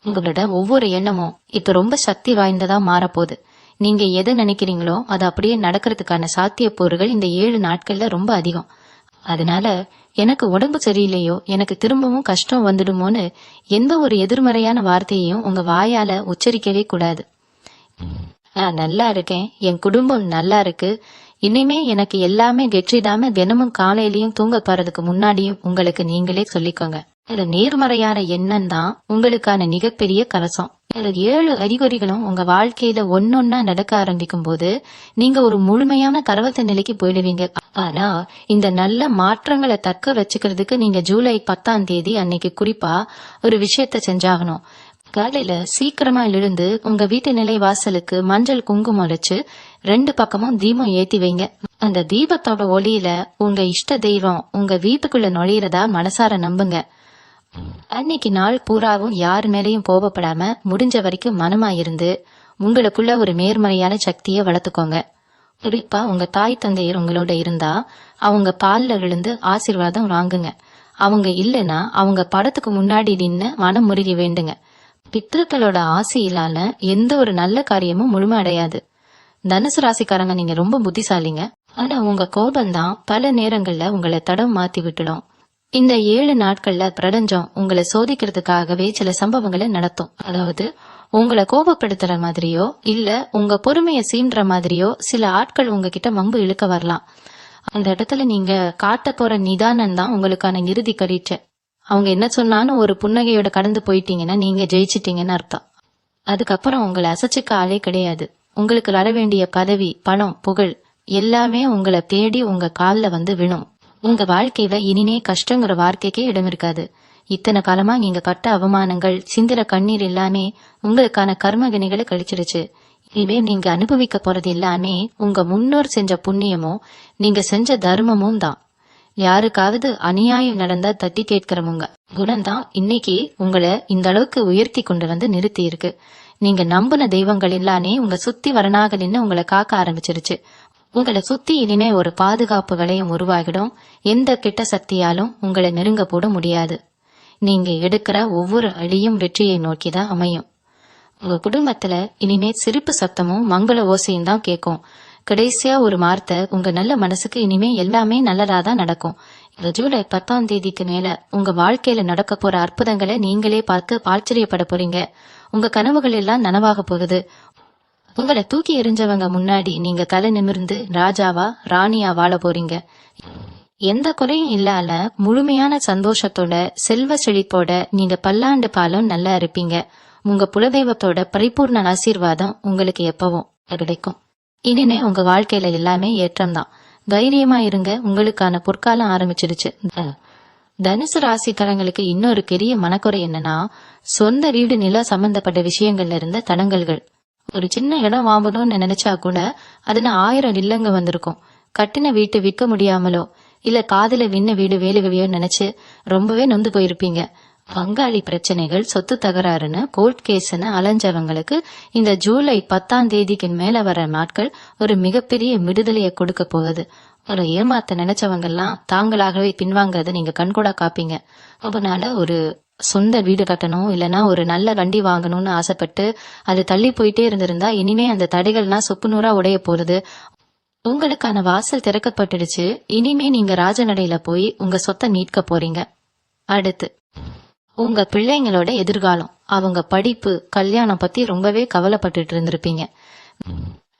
உங்களோட ஒவ்வொரு எண்ணமும் இப்ப ரொம்ப சக்தி வாய்ந்ததா மாறப்போகுது. நீங்க எதை நினைக்கிறீங்களோ அது அப்படியே நடக்கிறதுக்கான சாத்தியக்கூறுகள் இந்த 7 நாட்கள்ல ரொம்ப அதிகம். அதனால எனக்கு உடம்பு சரியில்லையோ, எனக்கு திரும்பவும் கஷ்டம் வந்துடுமோன்னு எந்த ஒரு எதிர்மறையான வார்த்தையையும் உங்க வாயால உச்சரிக்கவே கூடாது. நான் நல்லா இருக்கேன், என் குடும்பம் நல்லா இருக்கு, இனிமே எனக்கு எல்லாமே வெற்றிடாம தினமும் காலையிலயும் தூங்க போறதுக்கு முன்னாடியும் உங்களுக்கு நீங்களே சொல்லிக்கோங்க. இது நேர்மறையான எண்ணம் தான் உங்களுக்கான மிகப்பெரிய கலசம். 7 அறிகுறிகளும் உங்க வாழ்க்கையில ஒன்னொன்னா நடக்க ஆரம்பிக்கும் போது நீங்க ஒரு முழுமையான கரவத்த நிலைக்கு போயிடுவீங்க. ஆனா இந்த நல்ல மாற்றங்களை தக்க வச்சுக்கிறதுக்கு நீங்க ஜூலை 10ஆம் தேதி அன்னைக்கு குறிப்பா ஒரு விஷயத்த செஞ்சாகணும். காலையில சீக்கிரமா எழுந்து உங்க வீட்டு நிலை வாசலுக்கு மஞ்சள் குங்குமம் வச்சு 2 பக்கமும் தீபம் ஏத்தி வைங்க. அந்த தீபத்தோட ஒளியில உங்க இஷ்ட தெய்வம் உங்க வீட்டுக்குள்ள நுழையிறதா மனசார நம்புங்க. அன்னைக்கு நாள் பூராவும் யாரு மேலையும் கோபப்படாம முடிஞ்ச வரைக்கும் மனமா இருந்து உங்களுக்குள்ள ஒரு நேர்மறையான சக்தியை வளர்த்துக்கோங்க. குறிப்பா உங்க தாய் தந்தையர் உங்களோட இருந்தா அவங்க பால்ல விழுந்து ஆசீர்வாதம் வாங்குங்க. அவங்க இல்லைன்னா அவங்க படத்துக்கு முன்னாடி நின்னு மனம் முருகி வேண்டுங்க. பித்ருக்களோட ஆசையிலான எந்த ஒரு நல்ல காரியமும் முழுமை அடையாது. தனுசு ராசிக்காரங்க, நீங்க ரொம்ப புத்திசாலிங்க. ஆனா உங்க கோபம்தான் பல நேரங்கள்ல உங்களை தடம் மாத்தி விட்டுடும். இந்த 7 நாட்கள்ல பிரபஞ்சம் உங்களை சோதிக்கிறதுக்காகவே சில சம்பவங்களை நடத்தும். அதாவது உங்களை கோபப்படுத்துற மாதிரியோ இல்ல உங்க பொறுமைய சீன்ற மாதிரியோ சில ஆட்கள் உங்ககிட்ட வம்பு இழுக்க வரலாம். அந்த இடத்துல நீங்க காட்ட போற நிதானம் தான் உங்களுக்கான இறுதி பரீட்சை. அவங்க என்ன சொன்னாலும் ஒரு புன்னகையோட கடந்து போயிட்டீங்கன்னா நீங்க ஜெயிச்சிட்டீங்கன்னு அர்த்தம். அதுக்கப்புறம் உங்களை அசைச்சுக்க ஆளே கிடையாது. உங்களுக்கு வர வேண்டிய பதவி, பணம், புகழ் எல்லாமே உங்களை தேடி உங்க கால்ல விழும். உங்க வாழ்க்கையில இனிமே கஷ்டங்கிற வார்த்தைக்கே இடம் இருக்காது. இத்தனை காலமா நீங்க பட்ட அவமானங்கள், சிந்திர கண்ணீர் எல்லாமே உங்களுக்கான கர்ம வினைகளை கழிச்சிருச்சு. இனிமே நீங்க அனுபவிக்க போறது எல்லாமே உங்க முன்னோர் செஞ்ச புண்ணியமும் நீங்க செஞ்ச தர்மமும் தான். யாருக்காவது அநியாயம் நடந்தா தட்டி கேட்கிறவங்க குணம்தான் இன்னைக்கு உங்களை இந்த அளவுக்கு உயர்த்தி கொண்டு நிறுத்தி இருக்கு. நீங்க நம்பின தெய்வங்கள் எல்லாமே உங்க சுத்தி வரணாக நின்று உங்களை காக்க ஆரம்பிச்சிருச்சு. உங்களை சுத்தி இனிமே ஒரு பாதுகாப்பு வளையம் உருவாகிடும். எந்த கெட்ட சக்தியாலும் உங்களை நெருங்க போட முடியாது. நீங்க எடுக்கிற ஒவ்வொரு அடியும் வெற்றியை நோக்கிதான் அமையும். உங்க குடும்பத்துல இனிமே சிரிப்பு சத்தமும் மங்கள ஓசையும் தான் கேட்கும். கடைசியா ஒரு வார்த்தை, உங்க நல்ல மனசுக்கு இனிமே எல்லாமே நல்லதாதான் நடக்கும். இந்த ஜூலை 10ஆம் தேதிக்கு மேல உங்க வாழ்க்கையில நடக்க போற அற்புதங்களை நீங்களே பார்த்து ஆச்சரியப்பட போறீங்க. உங்க கனவுகள் எல்லாம் நனவாக போகுது. உங்களை தூக்கி எறிஞ்சவங்க முன்னாடி நீங்க தலை நிமிர்ந்து ராஜாவா ராணியா வாழ போறீங்க. எந்த குறையும் இல்லாத முழுமையான சந்தோஷத்தோட செல்வ செழிப்போட நீங்க பல்லாண்டு காலம் நல்லா இருப்பீங்க. உங்க குலதெய்வத்தோட பரிபூர்ண ஆசீர்வாதம் உங்களுக்கு எப்பவும் கிடைக்கும். இனிமே உங்க வாழ்க்கையில எல்லாமே ஏற்றம்தான். தைரியமா இருங்க, உங்களுக்கான பொற்காலம் ஆரம்பிச்சிருச்சு. தனுசு ராசிக்காரங்களுக்கு இன்னொரு பெரிய மனக்குறை என்னன்னா, சொந்த வீடு நில சம்பந்தப்பட்ட விஷயங்கள்ல இருந்த தடங்கல்கள். ஒரு சின்ன இடம் வாங்கணும்னு நினைச்சா கூட அதுல 1000 இல்லங்க வந்திருக்கும். கட்டின வீட்டு விற்க முடியாமலோ இல்ல காதல விண்ண வீடு வேலுகவையோ நினைச்சு ரொம்பவே நொந்து போயிருப்பீங்க. பங்காளி பிரச்சனைகள், சொத்து தகராறுன்னு கோர்ட் கேஸ்ன்னு அலைஞ்சவங்களுக்கு இந்த ஜூலை 10ஆம் தேதிக்கு மேல வர நாட்கள் ஒரு மிகப்பெரிய விடுதலையை கொடுக்க போகுது. ஒரு ஏமாத்த நினைச்சவங்க எல்லாம் தாங்களாகவே பின்வாங்கறத நீங்க கண்கூடா காப்பீங்க. அதனால ஒரு சொந்த வீடு கட்டணும் இல்லனா ஒரு நல்ல வண்டி வாங்கணும்னு ஆசைப்பட்டு அது தள்ளி போயிட்டே இருந்திருந்தா இனிமே அந்த தடைகள்லாம் சொப்பு நூறா உடைய போறது. உங்களுக்கான வாசல் திறக்கப்பட்டுடுச்சு. இனிமே நீங்க ராஜநடையில போய் உங்க சொத்தை மீட்க போறீங்க. அடுத்து உங்க பிள்ளைங்களோட எதிர்காலம், அவங்க படிப்பு, கல்யாணம் பத்தி ரொம்பவே கவலைப்பட்டுட்டு இருந்திருப்பீங்க.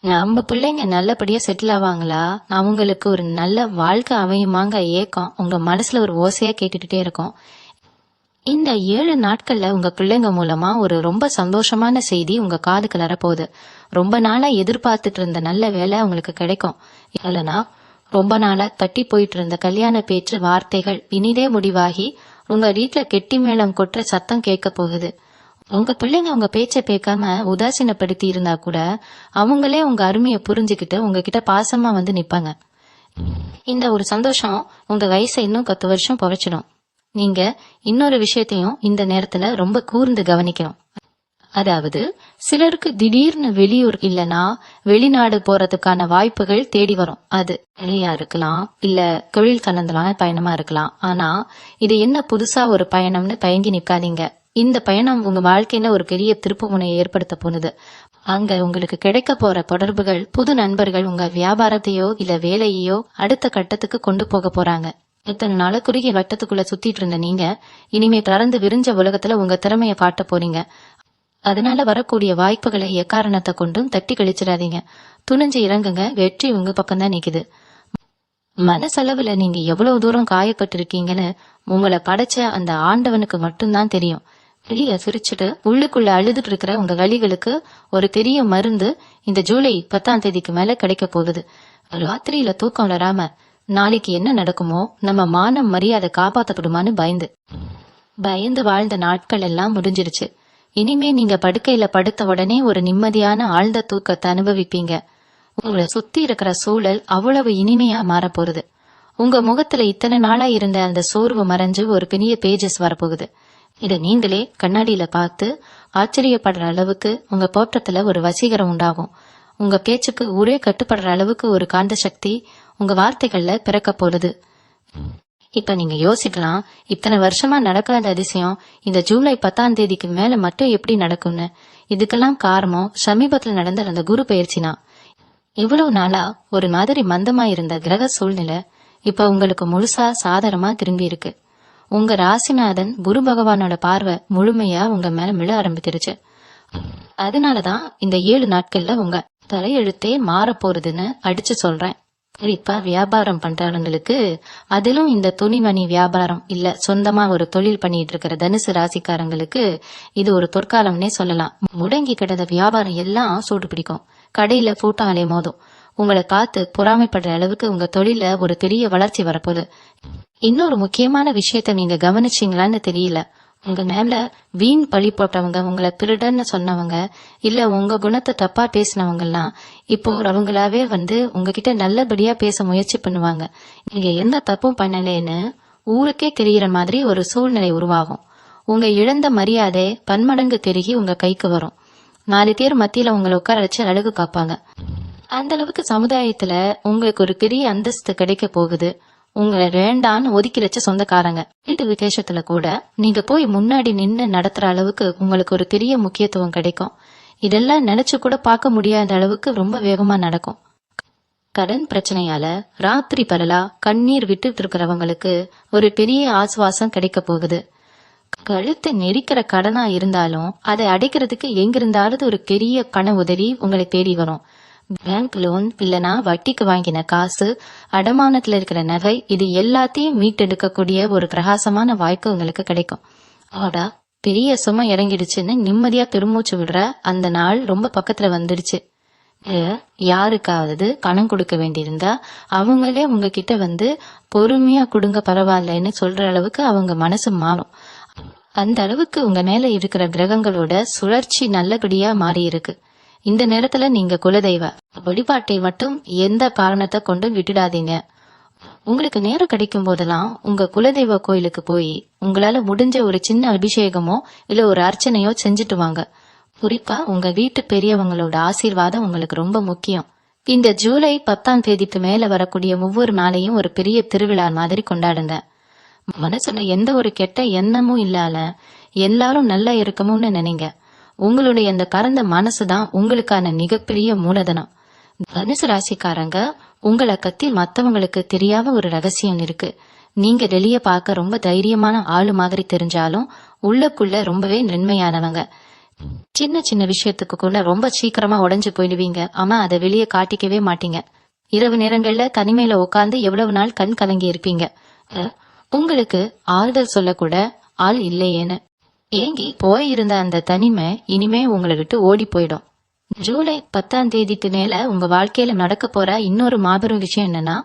நம்ம பிள்ளைங்க நல்லபடியா செட்டில் ஆவாங்களா, அவங்களுக்கு ஒரு நல்ல வாழ்க்கை அமையுமாங்க ஏக்கம் உங்க மனசுல ஒரு ஓசையா கேட்டுட்டே இருக்கும். இந்த 7 நாட்கள்ல உங்க பிள்ளைங்க மூலமா ஒரு ரொம்ப சந்தோஷமான செய்தி உங்க காதுக்கு வரப்போகுது. ரொம்ப நாளா எதிர்பார்த்துட்டு இருந்த நல்ல வேலை உங்களுக்கு கிடைக்கும். இல்லைன்னா ரொம்ப நாளா தட்டி போயிட்டு இருந்த கல்யாண பேச்சு வார்த்தைகள் இனிதே முடிவாகி உங்க வீட்டுல கெட்டி மேளம் கொட்டுற சத்தம் கேட்க போகுது. உங்க பிள்ளைங்க உங்க பேச்சை கேட்காம உதாசீனப்படுத்தி இருந்தா கூட அவங்களே உங்க அருமையை புரிஞ்சுக்கிட்டு உங்ககிட்ட பாசமா வந்து நிப்பாங்க. இந்த ஒரு சந்தோஷம் உங்க வயசை இன்னும் 10 வருஷம் புவைச்சிடும். நீங்க இன்னொரு விஷயத்தையும் இந்த நேரத்துல ரொம்ப கூர்ந்து கவனிக்கணும். அதாவது சிலருக்கு திடீர்னு வெளியூர் இல்லனா வெளிநாடு போறதுக்கான வாய்ப்புகள் தேடி வரும். அது வெளியா இருக்கலாம், இல்ல தொழில் கலந்தலான பயணமா இருக்கலாம். ஆனா இது என்ன புதுசா ஒரு பயணம்னு தயங்கி நிக்காதீங்க. இந்த பயணம் உங்க வாழ்க்கையில ஒரு பெரிய திருப்பு முனையை ஏற்படுத்த போகுது. அங்க உங்களுக்கு கிடைக்க போற தொடர்புகள், புது நண்பர்கள் உங்க வியாபாரத்தையோ இல்ல வேலையோ அடுத்த கட்டத்துக்கு கொண்டு போக போறாங்க. இத்தனை நாள குறுகிய வட்டத்துக்குள்ள சுத்திட்டு இருந்த நீங்க இனிமே பறந்து விரிஞ்ச உலகத்துல உங்க திறமைய காட்ட போறீங்க. அதனால வரக்கூடிய வாய்ப்புகளை எக்காரணத்தை கொண்டும் தட்டி கழிச்சிடாதீங்க. துணிஞ்சு இறங்குங்க, வெற்றி உங்க பக்கம்தான் நிக்குது. மனசளவுல நீங்க எவ்வளவு தூரம் காயப்பட்டிருக்கீங்கன்னு உங்களை படைச்ச அந்த ஆண்டவனுக்கு மட்டும்தான் தெரியும். வெளிய சிரிச்சுட்டு உள்ளுக்குள்ள அழுதுட்டு இருக்கிற உங்க வலிகளுக்கு ஒரு பெரிய மருந்து இந்த ஜூலை 10ஆம் தேதிக்கு மேல கிடைக்க போகுது. ராத்திரியில தூக்கம் வராம நாளைக்கு என்ன நடக்குமோ, நம்ம மானம் மரியாதை காப்பாத்தப்படுமான்னு பயந்து வாழ்ந்த நாட்கள் எல்லாம் முடிஞ்சிருச்சு. இனிமே நீங்க படுக்கையில படுத்த உடனே ஒரு நிம்மதியான ஆழ்ந்த தூக்கத்தை அனுபவிப்பீங்க. உங்களை சுத்தி இருக்கிற சூழல் அவ்வளவு இனிமையா மாறப்போகுது. உங்க முகத்துல இத்தனை நாளா இருந்த அந்த சோர்வு மறைஞ்சு ஒரு பெரிய பேஜஸ் வரப்போகுது. இத நீங்களே கண்ணாடியில பார்த்து ஆச்சரியப்படுற அளவுக்கு உங்க தோற்றத்துல ஒரு வசீகரம் உண்டாகும். உங்க பேச்சுக்கு ஊரே கட்டுப்படுற அளவுக்கு ஒரு காந்த சக்தி உங்க வார்த்தைகள்ல பிறக்க போகுது. இப்ப நீங்க யோசிக்கலாம், இத்தனை வருஷமா நடக்காத அதிசயம் இந்த ஜூலை 10ஆம் தேதிக்கு மேல மட்டும் எப்படி நடக்கும்னு. இதுக்கெல்லாம் காரணம் சமீபத்துல நடந்த அந்த குரு பயிற்சினா. இவ்வளவு நாளா ஒரு மாதிரி மந்தமா இருந்த கிரக சூழ்நிலை இப்ப உங்களுக்கு முழுசா சாதகமா திரும்பி இருக்கு. உங்க ராசிநாதன் குரு பகவானோட பார்வை முழுமையா உங்க மேல விழ ஆரம்பிச்சிருச்சு. அதனாலதான் இந்த 7 நாட்கள்ல உங்க தலையெழுத்தே மாற போறதுன்னு அடிச்சு சொல்றேன். குறிப்பா வியாபாரம் பண்றவங்களுக்கு, அதிலும் இந்த துணிமணி வியாபாரம் இல்ல சொந்தமா ஒரு தொழில் பண்ணிட்டு இருக்கிற தனுசு ராசிக்காரங்களுக்கு இது ஒரு பொற்காலம்னே சொல்லலாம். முடங்கி கிடந்த வியாபாரம் எல்லாம் சூடு பிடிக்கும். கடையில கூட்டம் அலைய மோதும். உங்களை பார்த்து பொறாமைப்படுற அளவுக்கு உங்க தொழில ஒரு பெரிய வளர்ச்சி வரப்போகுது. இன்னொரு முக்கியமான விஷயத்த நீங்க கவனிச்சீங்களான்னு தெரியல. உங்க மேல வீண் பழி போட்டவங்க, உங்களை திருடன்னு சொன்னவங்க, இல்ல உங்க குணத்தை தப்பா பேசினவங்க எல்லாம் இப்போ அவங்களாவே வந்து உங்ககிட்ட நல்லபடியா பேச முயற்சி பண்ணுவாங்க. நீங்க எந்த தப்பும் பண்ணலேன்னு ஊருக்கே தெரியற மாதிரி ஒரு சூழ்நிலை உருவாகும். உங்க இழந்த மரியாதை பன்மடங்கு பெருகி உங்க கைக்கு வரும். 4 பேர் மத்தியில உங்களை உட்கார வச்சு அழகு காப்பாங்க. அந்த அளவுக்கு சமுதாயத்துல உங்களுக்கு ஒரு பெரிய அந்தஸ்து கிடைக்க போகுது. உங்களை வேண்டான்னு ஒதுக்கி வச்ச சொந்தக்காரங்க வீட்டு விசேஷத்துல கூட நீங்க போய் முன்னாடி நின்று நடத்துற அளவுக்கு உங்களுக்கு ஒரு பெரிய முக்கியத்துவம் கிடைக்கும். இதெல்லாம் நினைச்சு கூட பார்க்க முடியாத அளவுக்கு ரொம்ப வேகமா நடக்கும். கடன் பிரச்சனையால ராத்திரி பகலா கண்ணீர் விட்டு இருக்கிறவங்களுக்கு ஒரு பெரிய ஆசுவாசம் கிடைக்க போகுது. கழுத்தை நெரிக்கிற கடனா இருந்தாலும் அதை அடைக்கிறதுக்கு எங்கிருந்தாவது ஒரு பெரிய பண உதவி உங்களை தேடி வரும். பேங்க் லோன் இல்லனா வட்டிக்கு வாங்கின காசு, அடமானத்துல இருக்கிற நகை, இது எல்லாத்தையும் மீட்டெடுக்கக்கூடிய ஒரு பிரகாசமான வாய்ப்பு உங்களுக்கு கிடைக்கும். ஆடா, பெரிய சுமை இறங்கிடுச்சுன்னு நிம்மதியா பெருமூச்சு விடுற அந்த நாள் ரொம்ப பக்கத்துல வந்துடுச்சு. யாருக்காவது பணம் கொடுக்க வேண்டியிருந்தா அவங்களே உங்ககிட்ட வந்து பொறுமையா கொடுங்க பரவாயில்லன்னு சொல்ற அளவுக்கு அவங்க மனசு மாறும். அந்த அளவுக்கு உங்க மேல இருக்கிற கிரகங்களோட சுழற்சி நல்லபடியா மாறி இருக்கு. இந்த நேரத்துல நீங்க குலதெய்வ வழிபாட்டை மட்டும் எந்த காரணத்தை கொண்டும் விட்டுடாதீங்க. உங்களுக்கு நேரம் கிடைக்கும் போதெல்லாம் உங்க குலதெய்வ கோயிலுக்கு போய் உங்களால முடிஞ்ச ஒரு சின்ன அபிஷேகமோ இல்ல ஒரு அர்ச்சனையோ செஞ்சுட்டு வாங்க. குறிப்பா உங்க வீட்டு பெரியவங்களோட ஆசீர்வாதம் உங்களுக்கு ரொம்ப முக்கியம். இந்த ஜூலை 10ஆம் தேதிக்கு மேல வரக்கூடிய ஒவ்வொரு நாளையும் ஒரு பெரிய திருவிழா மாதிரி கொண்டாடுங்க. மனசுல எந்த ஒரு கெட்ட எண்ணமும் இல்லால எல்லாரும் நல்லா இருக்கணும்னு நினைங்க. உங்களுடைய அந்த பரந்த மனசுதான் உங்களுக்கான மிகப்பெரிய மூலதனம். தனுசு ராசிக்காரங்க, உங்களை பத்தி மத்தவங்களுக்கு தெரியாத ஒரு ரகசியம் இருக்கு. நீங்க வெளிய பார்க்க ரொம்ப தைரியமான ஆளு மாதிரி தெரிஞ்சாலும் உள்ளுக்குள்ள ரொம்பவே நன்மையானவங்க. சின்ன சின்ன விஷயத்துக்கு கூட ரொம்ப சீக்கிரமா உடைஞ்சு போயிடுவீங்க. ஆனா அதை வெளியே காட்டிக்கவே மாட்டீங்க. இரவு நேரங்கள்ல தனிமையில உட்கார்ந்து எவ்வளவு நாள் கண் கலங்கி இருப்பீங்க. உங்களுக்கு ஆறுதல் சொல்லக்கூட ஆள் இல்லையேன்னு ஏங்கி போயிருந்த அந்த தனிமை இனிமே உங்களை விட்டு ஓடி போயிடும். ஜூலை 10ஆம் தேதிக்கு மேல உங்க வாழ்க்கையில நடக்க போற இன்னொரு மாபெரும் விஷயம் என்னன்னா,